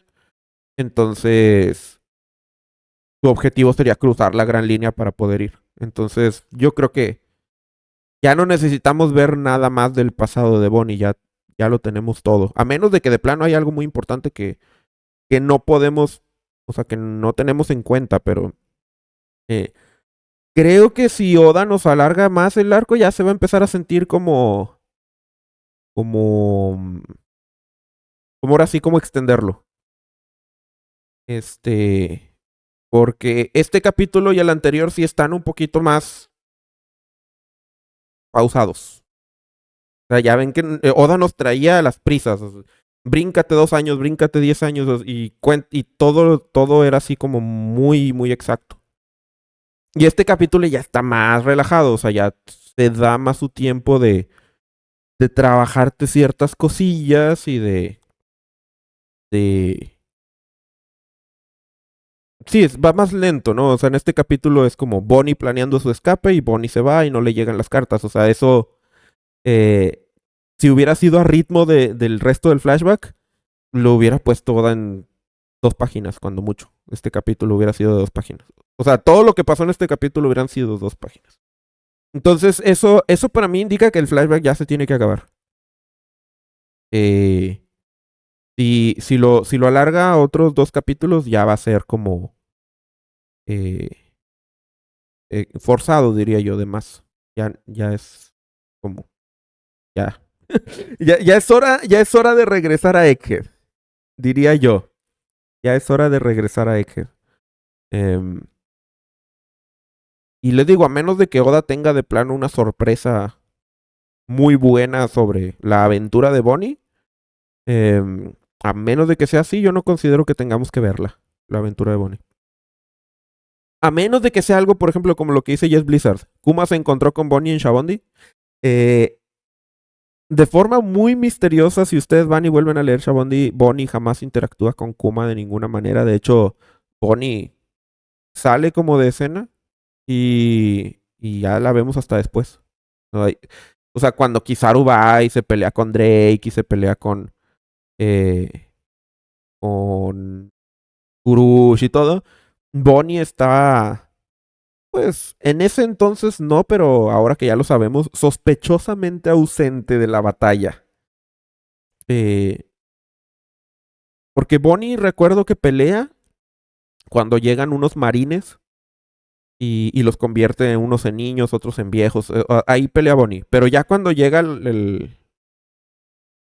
entonces su objetivo sería cruzar la gran línea para poder ir. Entonces, yo creo que ya no necesitamos ver nada más del pasado de Bonnie, ya lo tenemos todo. A menos de que de plano hay algo muy importante que no podemos, o sea, que no tenemos en cuenta, pero eh, creo que si Oda nos alarga más el arco, ya se va a empezar a sentir como como ahora sí, como extenderlo. Este, porque este capítulo y el anterior sí están un poquito más pausados. O sea, ya ven que Oda nos traía a las prisas. O sea, bríncate 2 años, bríncate 10 años y todo era así como muy exacto. Y este capítulo ya está más relajado, o sea, ya te da más su tiempo de trabajarte ciertas cosillas y de, sí, va más lento, ¿no? O sea, en este capítulo es como Bonnie planeando su escape y Bonnie se va y no le llegan las cartas. O sea, eso, eh, si hubiera sido a ritmo del resto del flashback, lo hubiera puesto toda en 2 páginas, cuando mucho. Este capítulo hubiera sido de 2 páginas. O sea, todo lo que pasó en este capítulo hubieran sido 2 páginas. Entonces, eso para mí indica que el flashback ya se tiene que acabar. Eh, si lo alarga a otros 2 capítulos, ya va a ser como eh, forzado, diría yo, de más. Ya es como, ya. Ya es hora de regresar a Egghead, diría yo. Ya es hora de regresar a Egghead. Em, y les digo, a menos de que Oda tenga de plano una sorpresa muy buena sobre la aventura de Bonnie, a menos de que sea así, yo no considero que tengamos que verla, la aventura de Bonnie. A menos de que sea algo, por ejemplo, como lo que dice Jess Blizzard. Kuma se encontró con Bonnie en Shabondi. Eh, de forma muy misteriosa, si ustedes van y vuelven a leer Shabondi, Bonnie jamás interactúa con Kuma de ninguna manera. De hecho, Bonnie sale como de escena y ya la vemos hasta después. No hay- O sea, cuando Kizaru va y se pelea con Drake y se pelea eh, con Urush y todo, Bonnie está, pues, en ese entonces no, pero ahora que ya lo sabemos, sospechosamente ausente de la batalla. Eh, Porque Bonnie recuerdo que pelea cuando llegan unos marines y los convierte en unos en niños, otros en viejos. Ahí pelea Bonnie. Pero ya cuando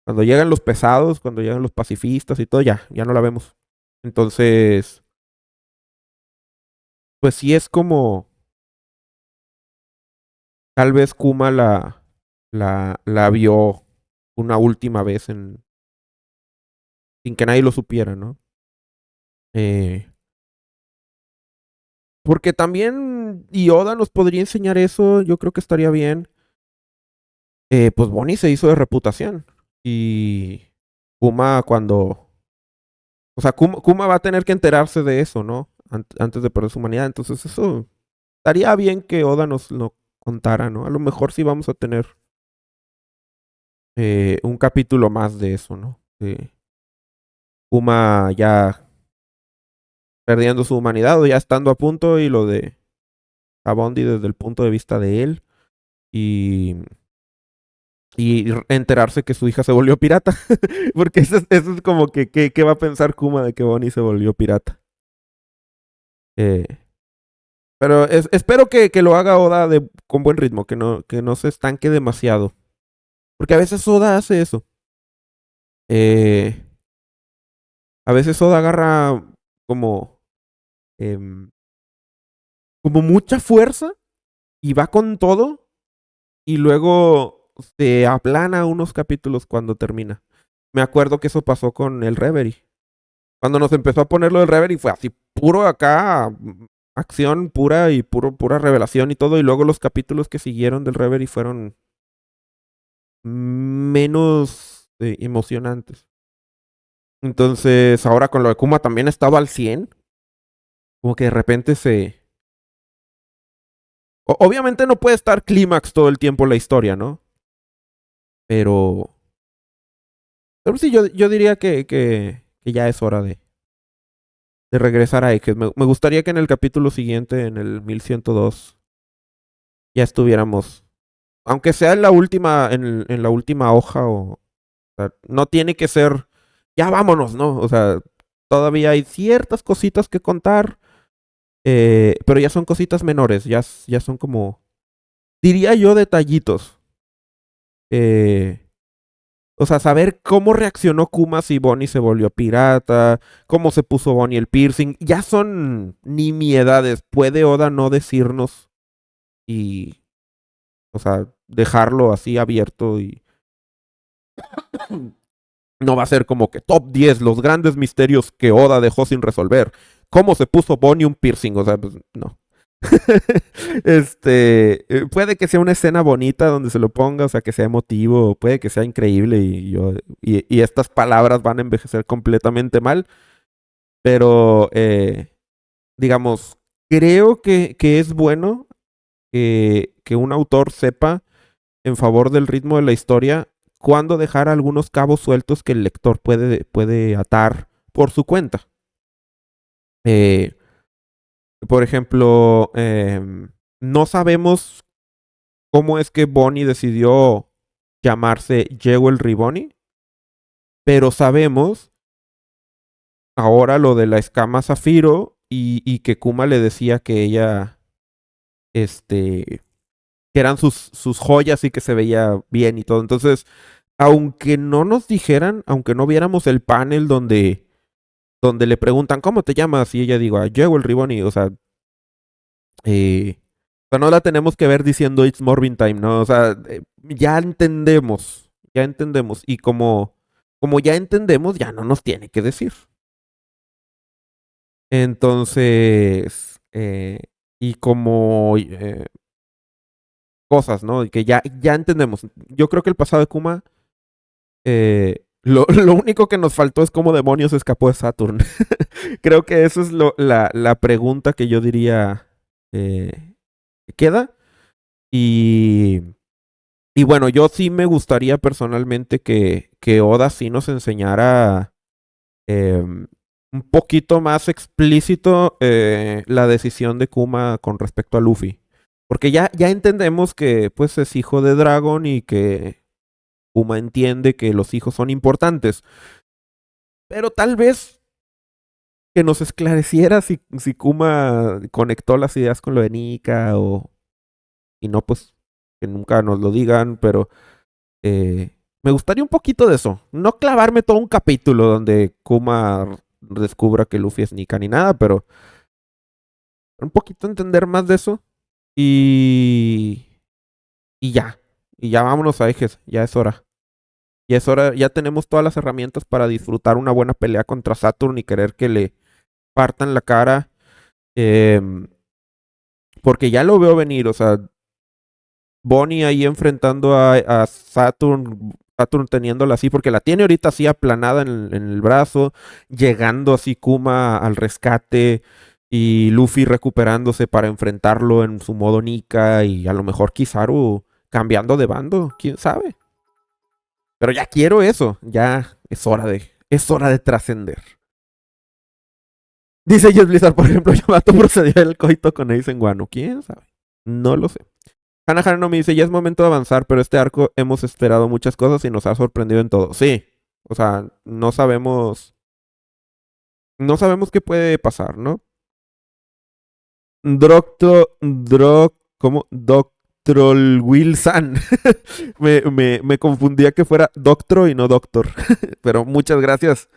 cuando llegan los pesados, cuando llegan los pacifistas y todo, ya no la vemos. Entonces, pues sí es como tal vez Kuma la vio una última vez sin que nadie lo supiera, ¿no? Eh, Porque también Yoda nos podría enseñar eso, yo creo que estaría bien. Pues Bonnie se hizo de reputación. Y Kuma cuando... O sea, Kuma va a tener que enterarse de eso, ¿no? Antes de perder su humanidad. Entonces eso estaría bien que Oda nos lo contara, ¿no? A lo mejor sí vamos a tener un capítulo más de eso, ¿no? De Kuma ya perdiendo su humanidad o ya estando a punto y lo de a Bondi desde el punto de vista de él y, y enterarse que su hija se volvió pirata. Porque eso es como que, ¿qué va a pensar Kuma de que Bonnie se volvió pirata? Eh, pero espero que lo haga Oda con buen ritmo, que no se estanque demasiado. Porque a veces Oda hace eso. Eh, a veces Oda agarra como, em, como mucha fuerza y va con todo y luego se aplana unos capítulos cuando termina. Me acuerdo que eso pasó con el Reverie. Cuando nos empezó a poner lo del Reverie fue así puro acá, acción pura y pura revelación y todo. Y luego los capítulos que siguieron del Reverie fueron menos emocionantes. Entonces, ahora con lo de Kuma también estaba al 100. Como que de repente obviamente no puede estar clímax todo el tiempo la historia, ¿no? Pero... Pero sí, yo diría que ya es hora de regresar a X. Me gustaría que en el capítulo siguiente, en el 1102, ya estuviéramos. Aunque sea en la última, en la última hoja, o sea, no tiene que ser. Ya vámonos, ¿no? O sea, todavía hay ciertas cositas que contar. Pero ya son cositas menores. Ya son como. Diría yo detallitos. Eh, O sea, saber cómo reaccionó Kuma si Bonnie se volvió pirata, cómo se puso Bonnie el piercing, ya son nimiedades. Puede Oda no decirnos y, o sea, dejarlo así abierto y no va a ser como que top 10 los grandes misterios que Oda dejó sin resolver. ¿Cómo se puso Bonnie un piercing? O sea, pues no. Puede que sea una escena bonita donde se lo ponga, o sea, que sea emotivo, puede que sea increíble y estas palabras van a envejecer completamente mal, pero digamos, creo que es bueno que un autor sepa en favor del ritmo de la historia cuándo dejar algunos cabos sueltos que el lector puede atar por su cuenta. Eh, por ejemplo, no sabemos cómo es que Bonnie decidió llamarse Jewel Riboni, pero sabemos ahora lo de la escama Zafiro y que Kuma le decía que ella, que eran sus joyas y que se veía bien y todo. Entonces, aunque no nos dijeran, aunque no viéramos el panel donde le preguntan, ¿cómo te llamas? Y ella digo, Jewel Riboni, o sea, no la tenemos que ver diciendo It's Morbin Time, ¿no? O sea, ya entendemos, ya entendemos. Y como ya entendemos, ya no nos tiene que decir. Entonces, y como cosas, ¿no? Y que ya entendemos. Yo creo que el pasado de Kuma, lo único que nos faltó es cómo demonios escapó de Saturn. Creo que eso es la pregunta que yo diría que queda. Y, y bueno, yo sí me gustaría personalmente que Oda sí nos enseñara un poquito más explícito la decisión de Kuma con respecto a Luffy. Porque ya entendemos que pues es hijo de Dragon y que Kuma entiende que los hijos son importantes. Pero tal vez que nos esclareciera si Kuma conectó las ideas con lo de Nika o... Y no, pues que nunca nos lo digan, pero me gustaría un poquito de eso. No clavarme todo un capítulo donde Kuma descubra que Luffy es Nika ni nada, pero un poquito entender más de eso. Y, y ya. Y ya vámonos a Ejes. Ya es hora. Ya es hora. Ya tenemos todas las herramientas para disfrutar una buena pelea contra Saturn y querer que le partan la cara. Porque ya lo veo venir. O sea, Bonnie ahí enfrentando a Saturn. Saturn teniéndola así, porque la tiene ahorita así aplanada en el brazo, llegando así Kuma al rescate y Luffy recuperándose para enfrentarlo en su modo Nika y a lo mejor Kizaru cambiando de bando, quién sabe. Pero ya quiero eso, ya es hora de trascender. Dice Jess Blizzard, por ejemplo, Yamato procedió el coito con Ace en Wano, quién sabe. No lo sé. Hannah no me dice, ya es momento de avanzar, pero este arco hemos esperado muchas cosas y nos ha sorprendido en todo. Sí, o sea, no sabemos qué puede pasar, ¿no? ¿Cómo? Doctor Wilson. Me confundía que fuera doctor y no doctor. Pero muchas gracias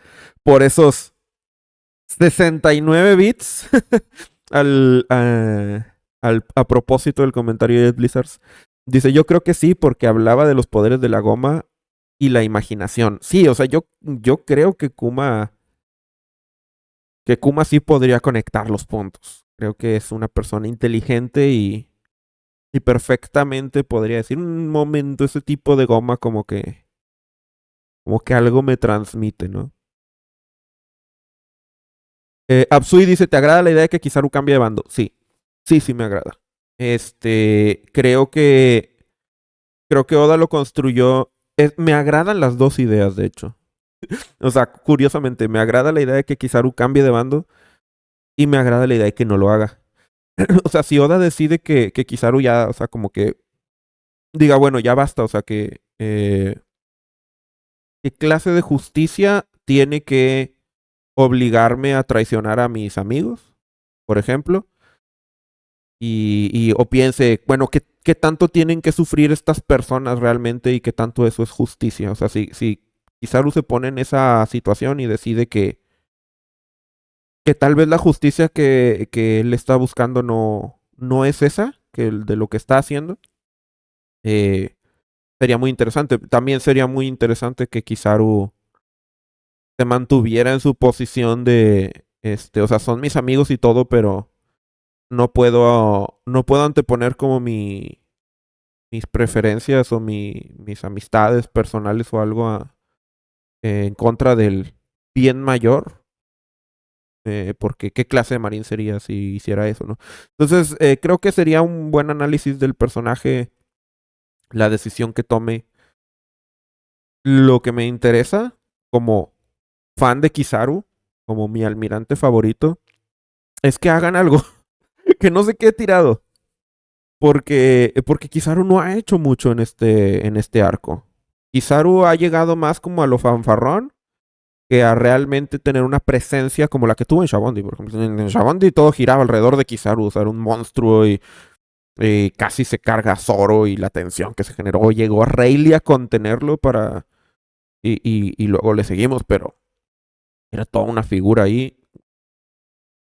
por esos 69 bits a propósito del comentario de Blizzards. Dice, yo creo que sí, porque hablaba de los poderes de la goma y la imaginación. Sí, o sea, yo creo que Kuma sí podría conectar los puntos. Creo que es una persona inteligente y perfectamente podría decir un momento ese tipo de goma como que algo me transmite, ¿no? Absui dice, ¿te agrada la idea de que Kizaru cambie de bando? Sí, sí me agrada. Creo que Oda lo construyó. Me agradan las dos ideas, de hecho. O sea, curiosamente, me agrada la idea de que Kizaru cambie de bando y me agrada la idea de que no lo haga. O sea, si Oda decide que Kizaru ya, o sea, como que diga, bueno, ya basta, o sea, ¿qué clase de justicia tiene que obligarme a traicionar a mis amigos, por ejemplo? O piense, bueno, ¿qué tanto tienen que sufrir estas personas realmente y qué tanto eso es justicia? O sea, si Kizaru se pone en esa situación y decide que tal vez la justicia que él está buscando no es esa, de lo que está haciendo, eh, sería muy interesante. También sería muy interesante que Kizaru se mantuviera en su posición o sea, son mis amigos y todo, pero no puedo anteponer como mis preferencias o mis amistades personales o algo en contra del bien mayor, porque qué clase de marín sería si hiciera eso, ¿no? Entonces, creo que sería un buen análisis del personaje, la decisión que tome. Lo que me interesa como fan de Kizaru, como mi almirante favorito, es que hagan algo, que no se quede tirado. Porque Kizaru no ha hecho mucho en este arco. Kizaru ha llegado más como a lo fanfarrón que a realmente tener una presencia como la que tuvo en Shabondi. Por ejemplo, en Shabondi todo giraba alrededor de Kizaru. O sea, era un monstruo y casi se carga a Zoro y la tensión que se generó. Llegó a Rayleigh a contenerlo y luego le seguimos, pero era toda una figura ahí.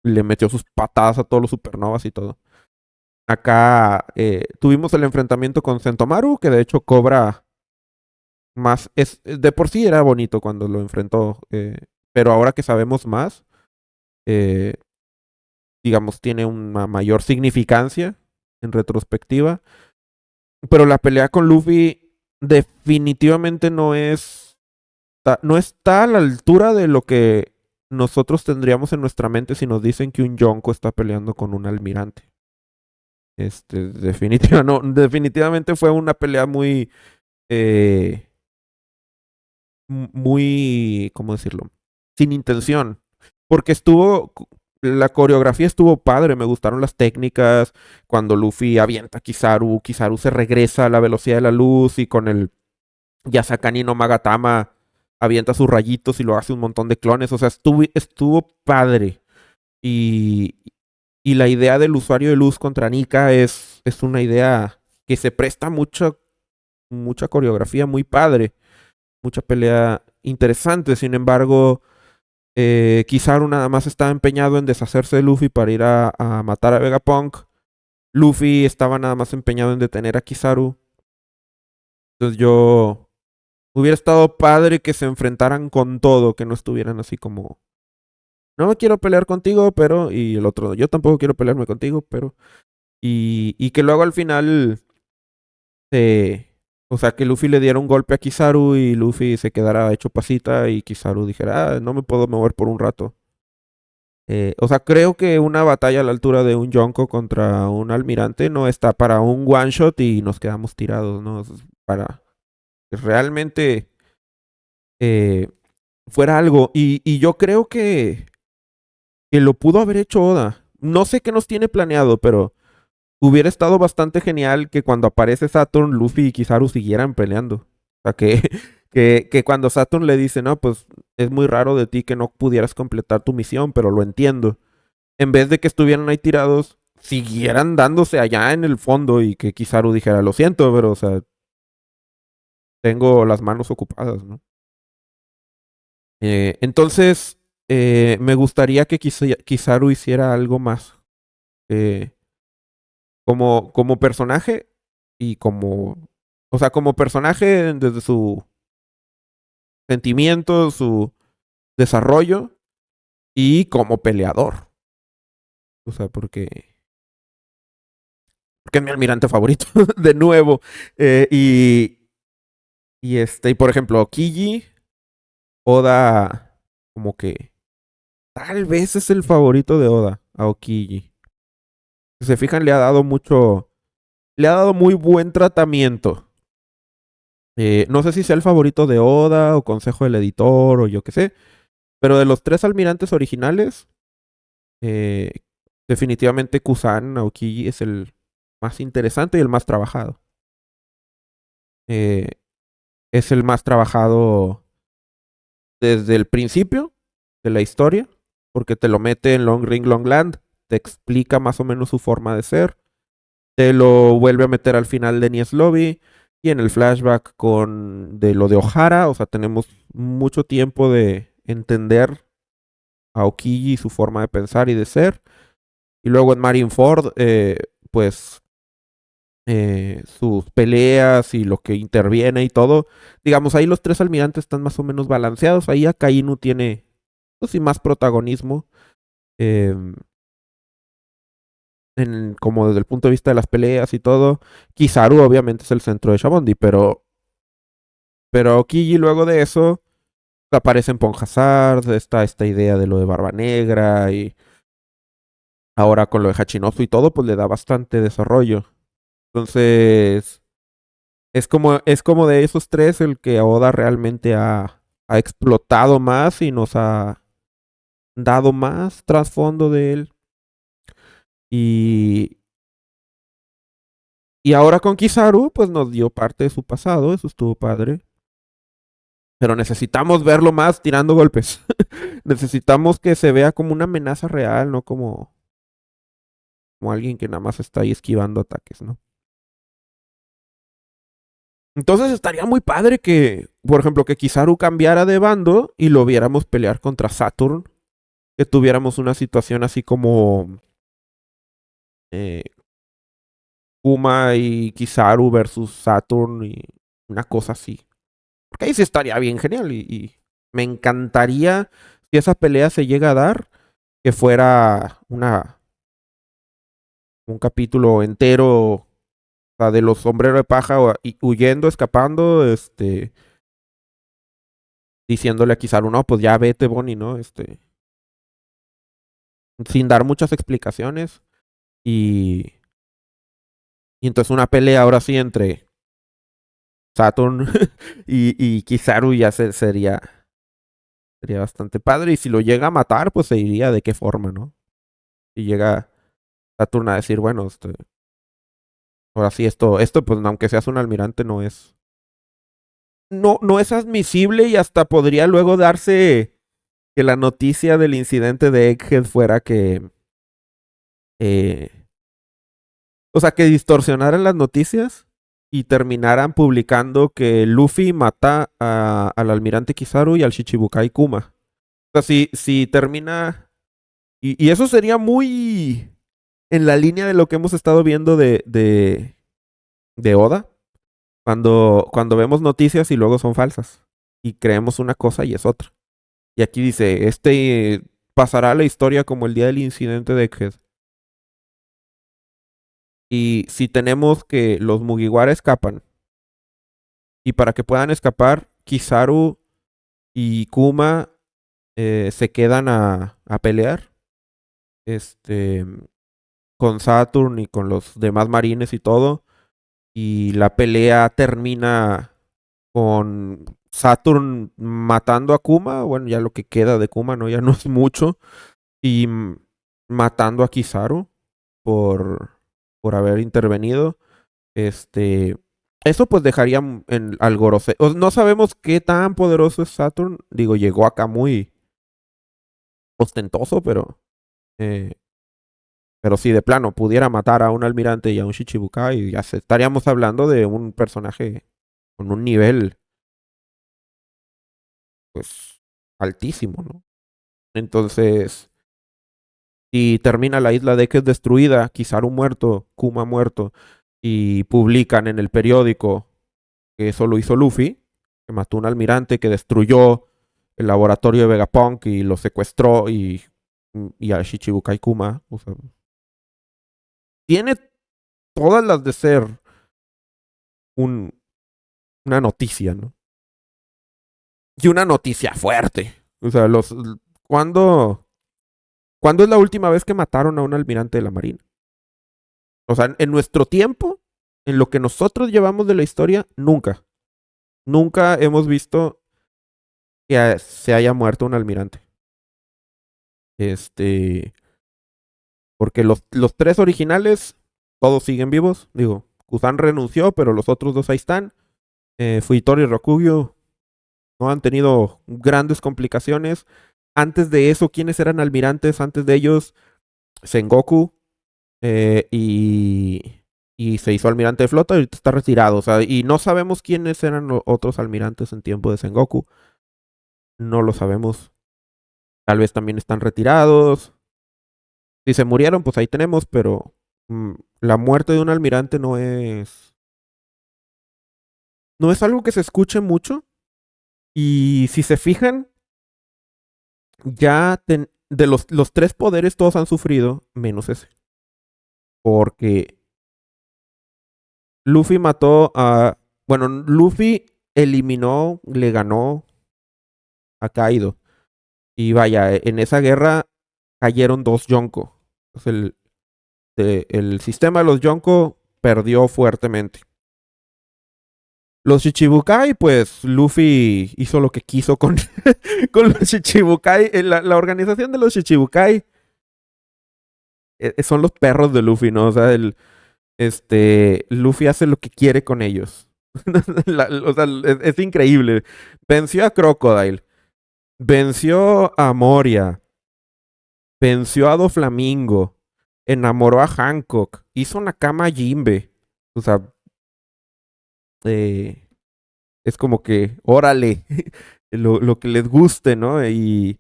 Le metió sus patadas a todos los supernovas y todo. Acá tuvimos el enfrentamiento con Sentomaru, que de hecho cobra más. De por sí era bonito cuando lo enfrentó, pero ahora que sabemos más, eh, digamos, tiene una mayor significancia en retrospectiva. Pero la pelea con Luffy definitivamente no está a la altura de lo que nosotros tendríamos en nuestra mente si nos dicen que un Yonko está peleando con un almirante. No, definitivamente fue una pelea eh, muy, ¿cómo decirlo? Sin intención. Porque la coreografía estuvo padre, me gustaron las técnicas. Cuando Luffy avienta a Kizaru se regresa a la velocidad de la luz y con el Yasakani no Magatama avienta sus rayitos y lo hace un montón de clones. O sea, estuvo padre. Y, y la idea del usuario de luz contra Nika es una idea que se presta mucha coreografía muy padre, mucha pelea interesante. Sin embargo, Kizaru nada más estaba empeñado en deshacerse de Luffy para ir a matar a Vegapunk. Luffy estaba nada más empeñado en detener a Kizaru. Entonces hubiera estado padre que se enfrentaran con todo, que no estuvieran así como, no quiero pelear contigo, pero, y el otro, yo tampoco quiero pelearme contigo, pero, y que luego al final o sea, que Luffy le diera un golpe a Kizaru y Luffy se quedara hecho pasita y Kizaru dijera, no me puedo mover por un rato. O sea, creo que una batalla a la altura de un Yonko contra un almirante no está para un one shot y nos quedamos tirados, ¿no? Es para que realmente eh, fuera algo. Y yo creo que lo pudo haber hecho Oda. No sé qué nos tiene planeado, pero hubiera estado bastante genial que cuando aparece Saturn, Luffy y Kizaru siguieran peleando. O sea, que, que cuando Saturn le dice, no, pues es muy raro de ti que no pudieras completar tu misión, pero lo entiendo. En vez de que estuvieran ahí tirados, siguieran dándose allá en el fondo y que Kizaru dijera, lo siento, pero, o sea, tengo las manos ocupadas, ¿no? Entonces, me gustaría que Kizaru hiciera algo más. eh, como personaje y como, o sea, como personaje desde su sentimiento, su desarrollo y como peleador. O sea, porque es mi almirante favorito, de nuevo. Y por ejemplo, Kiji, Oda, como que tal vez es el favorito de Oda, a Okiji. Si se fijan, le ha dado muy buen tratamiento. No sé si sea el favorito de Oda o consejo del editor o yo qué sé, pero de los tres almirantes originales, eh, definitivamente Kusan Aokiji es el más interesante y el más trabajado. Eh, es el más trabajado desde el principio de la historia, porque te lo mete en Long Ring Long Land, te explica más o menos su forma de ser, te lo vuelve a meter al final de Enies Lobby y en el flashback con de lo de Ohara, o sea, tenemos mucho tiempo de entender a Okiji y su forma de pensar y de ser. Y luego en Marineford, pues sus peleas y lo que interviene y todo. Digamos, ahí los tres almirantes están más o menos balanceados. Ahí Akainu tiene, pues sí, más protagonismo. eh, como desde el punto de vista de las peleas y todo. Kizaru obviamente es el centro de Shabondi, pero Kiji luego de eso aparece en Ponjazard, está esta idea de lo de Barba Negra y ahora con lo de Hachinosu y todo, pues le da bastante desarrollo. Entonces, es como de esos tres el que Oda realmente ha explotado más y nos ha dado más trasfondo de él. Y, y ahora con Kizaru, pues nos dio parte de su pasado, eso estuvo padre. Pero necesitamos verlo más tirando golpes. Necesitamos que se vea como una amenaza real, no como alguien que nada más está ahí esquivando ataques, ¿no? Entonces estaría muy padre que, por ejemplo, que Kizaru cambiara de bando y lo viéramos pelear contra Saturn, que tuviéramos una situación así como eh, Kuma y Kizaru versus Saturn y una cosa así. Porque ahí sí estaría bien genial y me encantaría si esa pelea se llega a dar, que fuera un capítulo entero, o sea, de los sombreros de paja huyendo, escapando, diciéndole a Kizaru, no, pues ya vete, Bonnie, ¿no? Sin dar muchas explicaciones. Y, y entonces una pelea ahora sí entre Saturn y Kizaru ya sería bastante padre. Y si lo llega a matar, pues se iría de qué forma, ¿no? Si llega Saturn a decir, bueno, ahora sí, esto, pues aunque seas un almirante, no es admisible y hasta podría luego darse que la noticia del incidente de Egghead fuera eh, o sea, que distorsionaran las noticias y terminaran publicando que Luffy mata al almirante Kizaru y al Shichibukai Kuma. O sea, si termina. Y eso sería muy en la línea de lo que hemos estado viendo de Oda. Cuando vemos noticias y luego son falsas. Y creemos una cosa y es otra. Y aquí dice, pasará a la historia como el día del incidente de Egghead. Y si tenemos que los Mugiwara escapan, y para que puedan escapar, Kizaru y Kuma se quedan a pelear. Este, con Saturn y con los demás marines y todo. Y la pelea termina con Saturn matando a Kuma. Bueno, ya lo que queda de Kuma, ¿no? Ya no es mucho. Y matando a Kizaru por, por haber intervenido. Este, eso pues dejaría al Gorosei. No sabemos qué tan poderoso es Saturn. Digo, llegó acá muy ostentoso, eh, pero si de plano pudiera matar a un almirante y a un Shichibukai, ya estaríamos hablando de un personaje con un nivel, pues, altísimo, ¿no? Entonces, si termina la isla de que es destruida, Kizaru muerto, Kuma muerto, y publican en el periódico que eso lo hizo Luffy, que mató a un almirante, que destruyó el laboratorio de Vegapunk y lo secuestró y a Shichibukai Kuma. O sea, tiene todas las de ser un, una noticia, ¿no? Y una noticia fuerte. O sea, ¿cuándo, ¿cuándo es la última vez que mataron a un almirante de la Marina? O sea, en nuestro tiempo, en lo que nosotros llevamos de la historia, nunca. Nunca hemos visto que se haya muerto un almirante. Porque los tres originales, todos siguen vivos. Digo, Kusan renunció, pero los otros dos ahí están. Fuitori y Rokugyo no han tenido grandes complicaciones. Antes de eso, ¿quiénes eran almirantes? Antes de ellos, Sengoku. eh, y, y se hizo almirante de flota y ahorita está retirado. O sea, y no sabemos quiénes eran los otros almirantes en tiempo de Sengoku. No lo sabemos. Tal vez también están retirados. Si se murieron, pues ahí tenemos, pero la muerte de un almirante no es algo que se escuche mucho. Y si se fijan, de los tres poderes todos han sufrido, menos ese. Porque Luffy mató a... Bueno, Luffy eliminó, le ganó a Kaido. Y vaya, en esa guerra cayeron dos Yonko. Entonces el sistema de los Yonko perdió fuertemente. Los Shichibukai, pues Luffy hizo lo que quiso con, con los Shichibukai. La organización de los Shichibukai son los perros de Luffy, ¿no? O sea, Luffy hace lo que quiere con ellos. O sea, es increíble. Venció a Crocodile, venció a Moria, venció a Doflamingo, enamoró a Hancock, hizo una cama a Jinbe. O sea, eh, es como que, órale, lo que les guste, ¿no? Y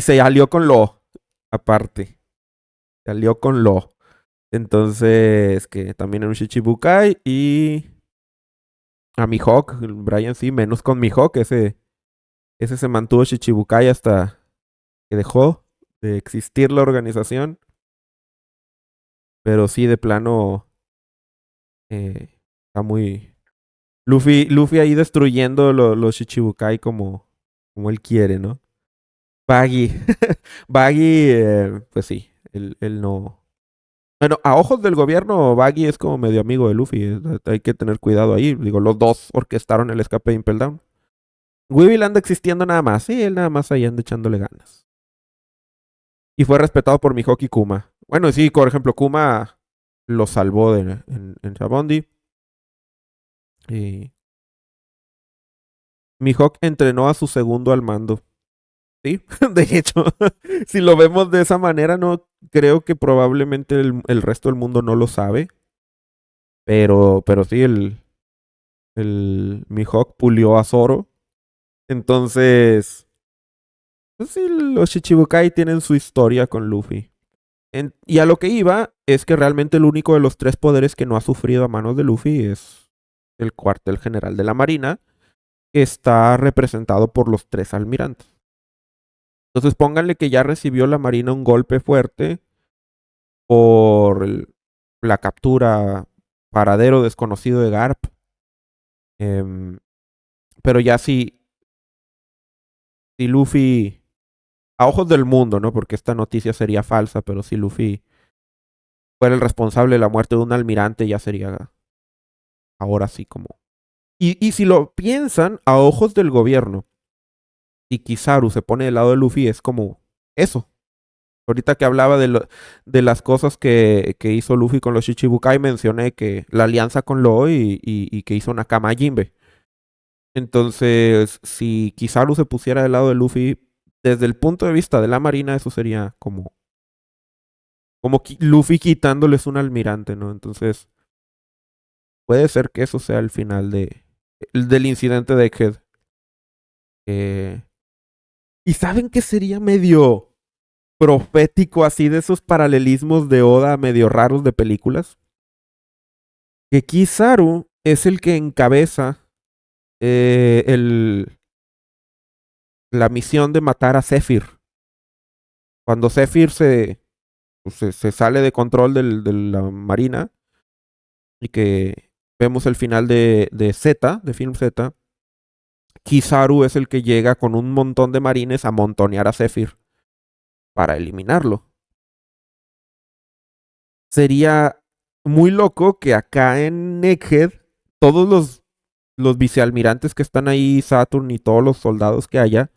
se alió con Lo, aparte. Se alió con Lo. Entonces, que también era un Shichibukai. Y a Mihawk, Brian sí, menos con Mihawk. Ese se mantuvo Shichibukai hasta que dejó de existir la organización. Pero sí, de plano, está muy... Luffy ahí destruyendo los Shichibukai como él quiere, ¿no? Baggy. Baggy, pues sí, él no. Bueno, a ojos del gobierno, Baggy es como medio amigo de Luffy. Hay que tener cuidado ahí. Digo, los dos orquestaron el escape de Impel Down. Weevil anda existiendo nada más. Sí, él nada más ahí anda echándole ganas. Y fue respetado por Mihawk y Kuma. Bueno, sí, por ejemplo, Kuma lo salvó en Shabondi. Y Mihawk entrenó a su segundo al mando. Sí, de hecho, si lo vemos de esa manera, no creo que probablemente el resto del mundo no lo sabe. Pero sí, el Mihawk pulió a Zoro. Entonces, pues sí, los Shichibukai tienen su historia con Luffy. Y a lo que iba es que realmente el único de los tres poderes que no ha sufrido a manos de Luffy es el cuartel general de la Marina, que está representado por los tres almirantes. Entonces pónganle que ya recibió la Marina un golpe fuerte por la captura paradero desconocido de Garp. Em, pero ya si Luffy, a ojos del mundo, ¿no? Porque esta noticia sería falsa, pero si Luffy fuera el responsable de la muerte de un almirante, ya sería ahora sí como... Y si lo piensan, a ojos del gobierno, y Kizaru se pone del lado de Luffy, es como eso. Ahorita que hablaba de las cosas que hizo Luffy con los Shichibukai, mencioné que la alianza con Law y que hizo Nakama a Jinbe. Entonces, si Kizaru se pusiera del lado de Luffy, desde el punto de vista de la marina, eso sería como Luffy quitándoles un almirante, ¿no? Entonces, puede ser que eso sea el final del incidente de Egghead. Eh, ¿Y saben que sería medio profético así de esos paralelismos de Oda medio raros de películas? Que Kizaru es el que encabeza eh, el, la misión de matar a Zephyr. Cuando Zephyr se sale de control de la marina y que vemos el final de Z, de Film Z, Kizaru es el que llega con un montón de marines a montonear a Zephyr para eliminarlo. Sería muy loco que acá en Egghead todos los vicealmirantes que están ahí, Saturn y todos los soldados que haya,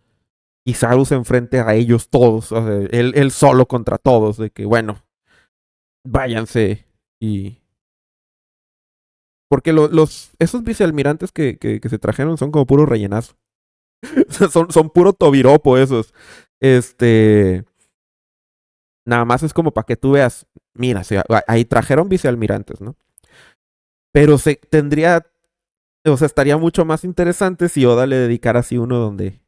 Kizaru se enfrente a ellos todos, o sea, él solo contra todos, de que bueno, váyanse y... Porque esos vicealmirantes que se trajeron son como puro rellenazo. son puro tobiropo esos. Este... Nada más es como para que tú veas, mira, ahí trajeron vicealmirantes, ¿no? Pero o sea, estaría mucho más interesante si Oda le dedicara así uno donde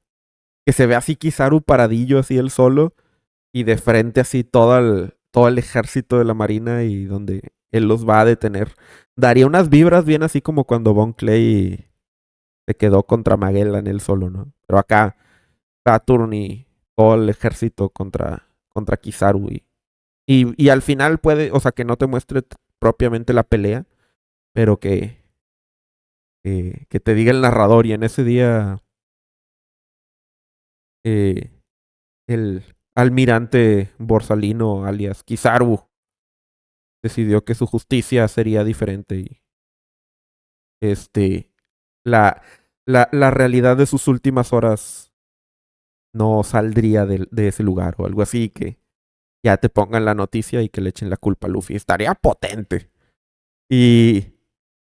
que se ve así Kizaru paradillo así él solo y de frente así todo el ejército de la marina y donde él los va a detener. Daría unas vibras bien así como cuando Bon Clay se quedó contra Magellan él solo, ¿no? Pero acá Saturn y todo el ejército contra Kizaru y al final puede, o sea, que no te muestre propiamente la pelea, pero que te diga el narrador y en ese día eh, el almirante Borsalino, alias Kizaru, decidió que su justicia sería diferente y este la, la realidad de sus últimas horas no saldría de ese lugar o algo así que ya te pongan la noticia y que le echen la culpa a Luffy. Estaría potente. Y,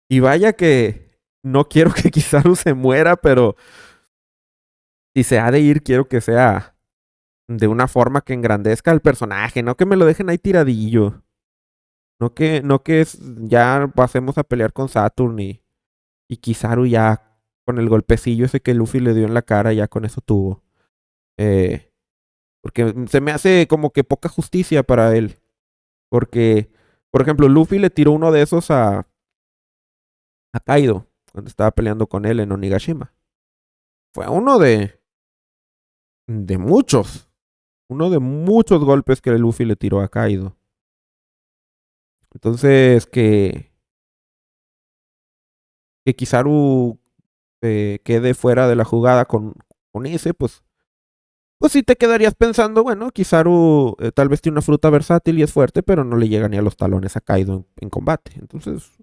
y vaya que no quiero que Kizaru se muera, pero si se ha de ir, quiero que sea de una forma que engrandezca al personaje, no que me lo dejen ahí tiradillo. No que ya pasemos a pelear con Saturn y Kizaru ya con el golpecillo ese que Luffy le dio en la cara, ya con eso tuvo. Eh, porque se me hace como que poca justicia para él. Porque, por ejemplo, Luffy le tiró uno de esos a Kaido cuando estaba peleando con él en Onigashima. Fue de muchos. Uno de muchos golpes que Luffy le tiró a Kaido. Entonces, que Kizaru quede fuera de la jugada con ese, pues sí te quedarías pensando, bueno, Kizaru tal vez tiene una fruta versátil y es fuerte, pero no le llega ni a los talones a Kaido en combate. Entonces,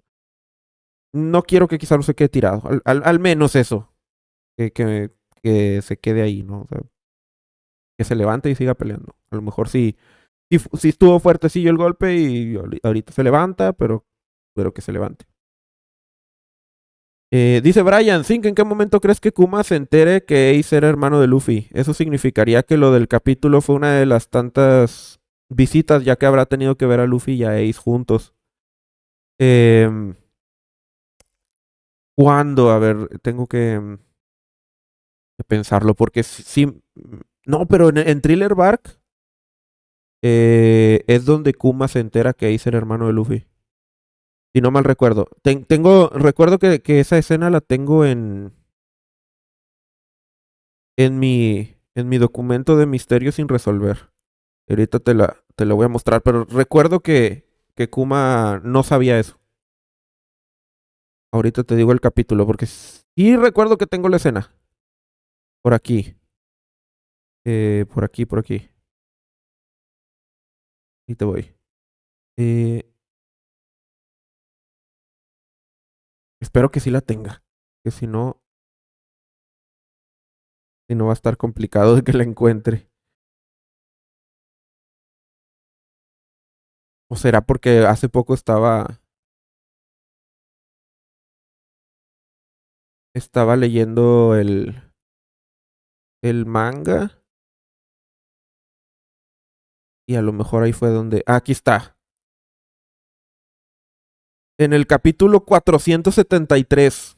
no quiero que Kizaru se quede tirado. Al menos eso, que, que, que se quede ahí, ¿no? O sea, que se levante y siga peleando. A lo mejor sí estuvo fuertecillo el golpe y ahorita se levanta, pero que se levante. Dice Brian, Zink, ¿en qué momento crees que Kuma se entere que Ace era hermano de Luffy? Eso significaría que lo del capítulo fue una de las tantas visitas, ya que habrá tenido que ver a Luffy y a Ace juntos. Em, ¿Cuándo? A ver, tengo que pensarlo, porque sí. No, pero en Thriller Bark es donde Kuma se entera que Ace era hermano de Luffy. Si no mal recuerdo. Recuerdo que esa escena la tengo en mi documento de misterio sin resolver. Ahorita te la voy a mostrar, pero recuerdo que Kuma no sabía eso. Ahorita te digo el capítulo, porque sí recuerdo que tengo la escena. Por aquí. Por aquí, por aquí. Y te voy. Eh, Espero que sí la tenga. Que si no va a estar complicado de que la encuentre. ¿O será porque hace poco estaba leyendo el manga y a lo mejor ahí fue donde... Ah, aquí está. En el capítulo 473.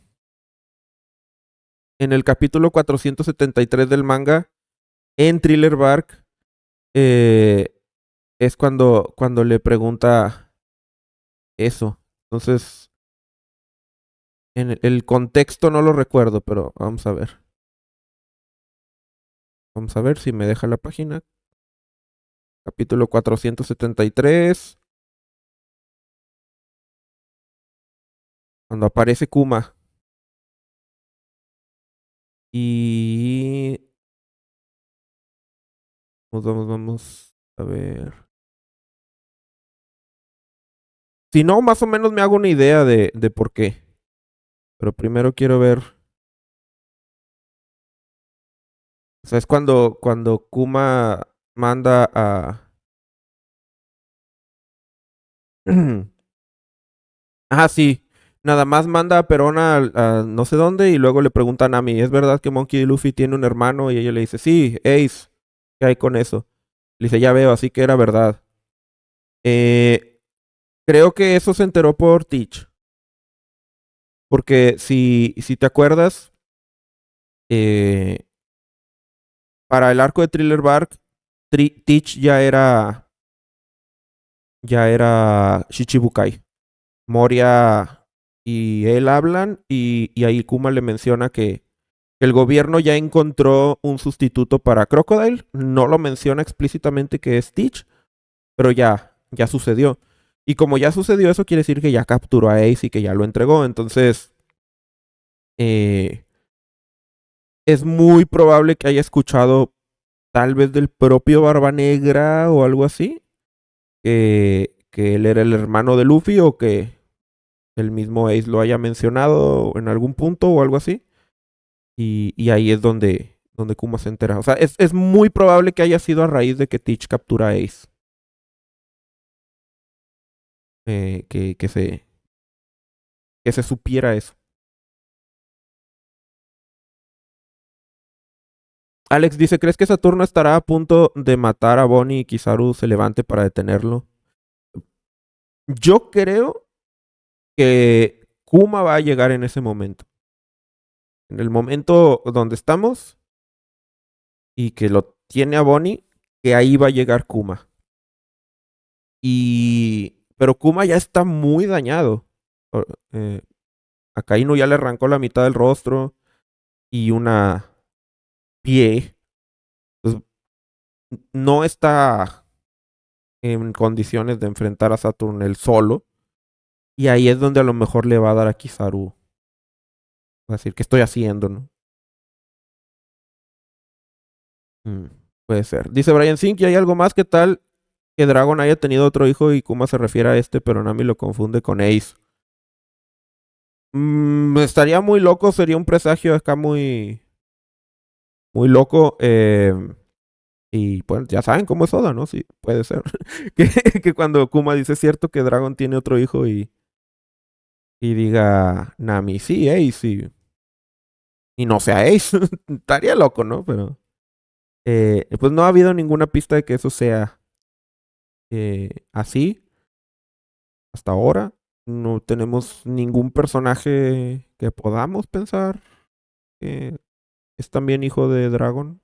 En el capítulo 473 del manga, en Thriller Bark, eh, es cuando le pregunta eso. Entonces, en el contexto no lo recuerdo, pero vamos a ver. Vamos a ver si me deja la página. Capítulo 473. Cuando aparece Kuma. Y... Vamos a ver. Si no, más o menos me hago una idea de por qué. Pero primero quiero ver. O sea, es cuando Kuma manda a... Ah, sí. Nada más manda a Perona a no sé dónde y luego le preguntan a Nami, ¿es verdad que Monkey D. Luffy tiene un hermano? Y ella le dice, sí, Ace, ¿qué hay con eso? Le dice, ya veo, así que era verdad. Eh, Creo que eso se enteró por Teach. Porque si te acuerdas, eh, para el arco de Thriller Bark, Teach ya era Shichibukai. Moria y él hablan y ahí Kuma le menciona que el gobierno ya encontró un sustituto para Crocodile. No lo menciona explícitamente que es Stitch, pero ya sucedió. Y como ya sucedió, eso quiere decir que ya capturó a Ace y que ya lo entregó. Entonces, eh, es muy probable que haya escuchado tal vez del propio Barba Negra o algo así, que él era el hermano de Luffy o que el mismo Ace lo haya mencionado en algún punto o algo así. Y ahí es donde Kuma se entera. O sea, es muy probable que haya sido a raíz de que Teach captura a Ace. eh, que, que, se, que se supiera eso. Alex dice, ¿crees que Saturno estará a punto de matar a Bonnie y Kizaru se levante para detenerlo? Yo creo que Kuma va a llegar en ese momento. En el momento donde estamos y que lo tiene a Bonnie, que ahí va a llegar Kuma. Pero Kuma ya está muy dañado. Eh, A Kaino ya le arrancó la mitad del rostro y una pie. Pues, no está en condiciones de enfrentar a Saturn él solo. Y ahí es donde a lo mejor le va a dar a Kizaru. Va a decir, ¿qué estoy haciendo, no? Mm, puede ser. Dice Brian Sink, ¿y hay algo más? ¿Qué tal que Dragon haya tenido otro hijo y Kuma se refiere a este, pero Nami lo confunde con Ace? Estaría muy loco, sería un presagio acá muy loco. Y pues ya saben cómo es Oda, ¿no? Sí, puede ser. que cuando Kuma dice es cierto que Dragon tiene otro hijo y diga Nami, sí, Ace, y no sea Ace. Estaría loco, ¿no? Pero pues no ha habido ninguna pista de que eso sea así hasta ahora. No tenemos ningún personaje que podamos pensar que es también hijo de Dragon.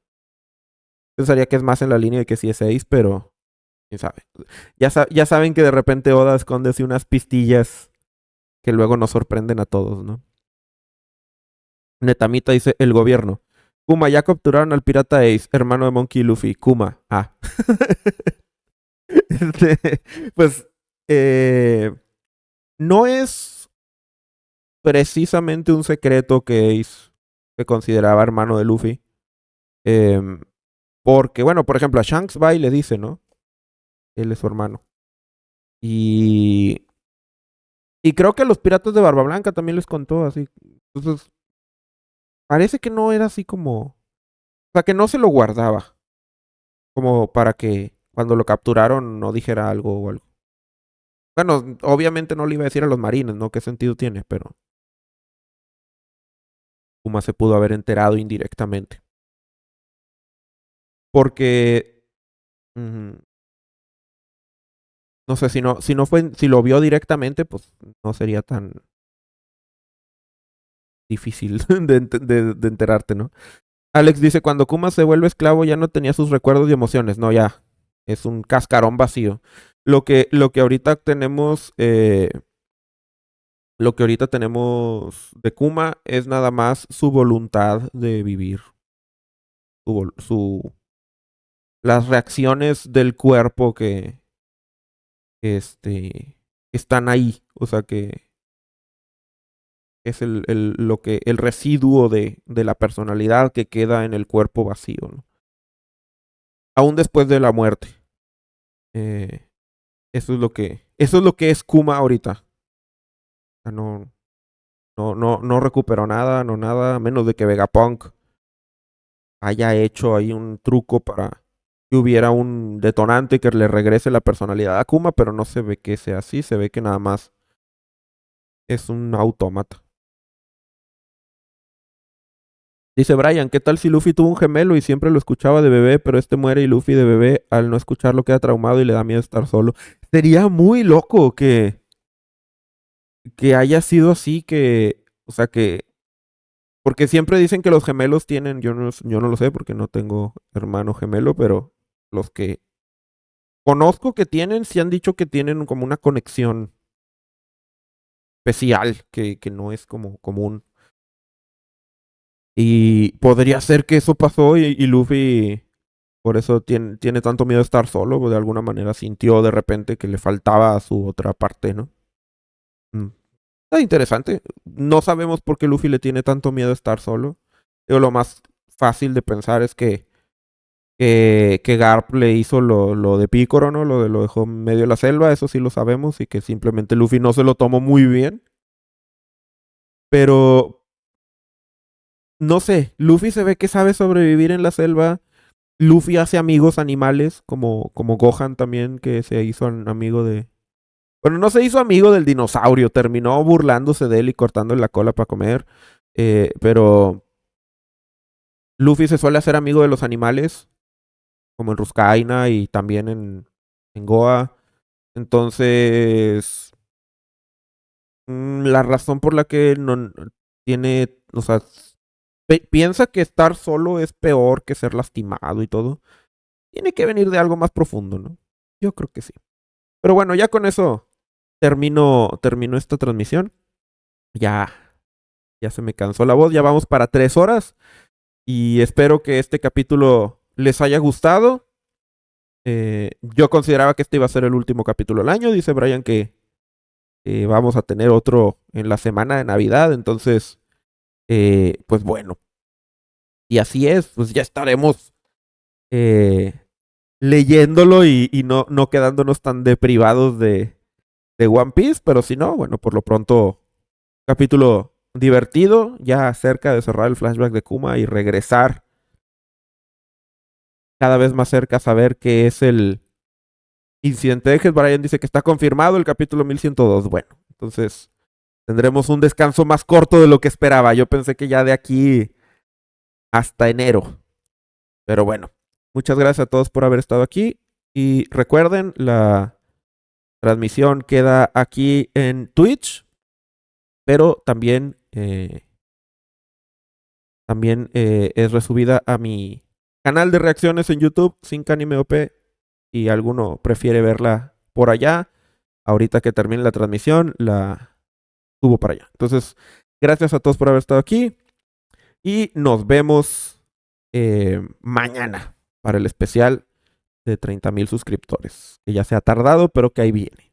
Pensaría que es más en la línea de que sí es Ace, pero quién sabe. Ya saben que de repente Oda esconde así unas pistillas que luego nos sorprenden a todos, ¿no? Netamita dice el gobierno. Kuma, ya capturaron al pirata Ace, hermano de Monkey y Luffy. Kuma. Ah. Este, pues no es precisamente un secreto que Ace se consideraba hermano de Luffy. Em, Porque, bueno, por ejemplo, a Shanks va y le dice, ¿no? Él es su hermano. Y, y creo que a los piratas de Barba Blanca también les contó así. Entonces, parece que no era así como... O sea, que no se lo guardaba. Como para que cuando lo capturaron no dijera algo o algo. Bueno, obviamente no le iba a decir a los marines, ¿no? ¿Qué sentido tiene? Pero Kuma se pudo haber enterado indirectamente. Porque, mm, no sé, si lo vio directamente, pues no sería tan difícil de enterarte, ¿no? Alex dice, cuando Kuma se vuelve esclavo ya no tenía sus recuerdos y emociones. No, ya. Es un cascarón vacío. Lo que ahorita tenemos, lo que ahorita tenemos de Kuma es nada más su voluntad de vivir. Su, las reacciones del cuerpo que están ahí. O sea que es el residuo de la personalidad que queda en el cuerpo vacío, ¿no? Aún después de la muerte. Eh, eso es lo que es Kuma ahorita. O sea, no recuperó nada, no nada, a menos de que Vegapunk haya hecho ahí un truco para que hubiera un detonante que le regrese la personalidad a Kuma, pero no se ve que sea así, se ve que nada más es un autómata. Dice Brian, ¿qué tal si Luffy tuvo un gemelo y siempre lo escuchaba de bebé, pero este muere y Luffy de bebé al no escucharlo queda traumado y le da miedo estar solo? Sería muy loco que haya sido así, o sea, porque siempre dicen que los gemelos tienen, yo no lo sé porque no tengo hermano gemelo, pero los que conozco que tienen, sí han dicho que tienen como una conexión especial, que no es como común. Y podría ser que eso pasó y Luffy por eso tiene tanto miedo de estar solo, o de alguna manera sintió de repente que le faltaba a su otra parte, ¿no? Mm. Está interesante. No sabemos por qué Luffy le tiene tanto miedo a estar solo. Pero lo más fácil de pensar es que Garp le hizo lo de Picoro, ¿no? Lo dejó en medio de la selva, eso sí lo sabemos, y que simplemente Luffy no se lo tomó muy bien. Pero no sé, Luffy se ve que sabe sobrevivir en la selva. Luffy hace amigos animales, como Gohan también, que se hizo amigo de. Bueno, no se hizo amigo del dinosaurio, terminó burlándose de él y cortándole la cola para comer. Pero Luffy se suele hacer amigo de los animales, como en Ruskaina y también en Goa. Entonces, la razón por la que no tiene, o sea, piensa que estar solo es peor que ser lastimado y todo, tiene que venir de algo más profundo, ¿no? Yo creo que sí. Pero bueno, ya con eso termino esta transmisión. Ya, ya se me cansó la voz, ya vamos para 3 horas y espero que este capítulo les haya gustado. Yo consideraba que este iba a ser el último capítulo del año. Dice Brian que vamos a tener otro en la semana de Navidad. Entonces, pues bueno. Y así es, pues ya estaremos eh, leyéndolo y no quedándonos tan deprivados de One Piece. Pero si no, bueno, por lo pronto, capítulo divertido, ya cerca de cerrar el flashback de Kuma y regresar cada vez más cerca a saber qué es el incidente de Ejes. Brian dice que está confirmado el capítulo 1102. Bueno, entonces tendremos un descanso más corto de lo que esperaba. Yo pensé que ya de aquí hasta enero. Pero bueno, muchas gracias a todos por haber estado aquí. Y recuerden, la transmisión queda aquí en Twitch, pero también es resubida a mi canal de reacciones en YouTube, Sin Anime OP, y alguno prefiere verla por allá. Ahorita que termine la transmisión, la subo para allá. Entonces, gracias a todos por haber estado aquí y nos vemos mañana para el especial de 30,000 suscriptores, que ya se ha tardado, pero que ahí viene.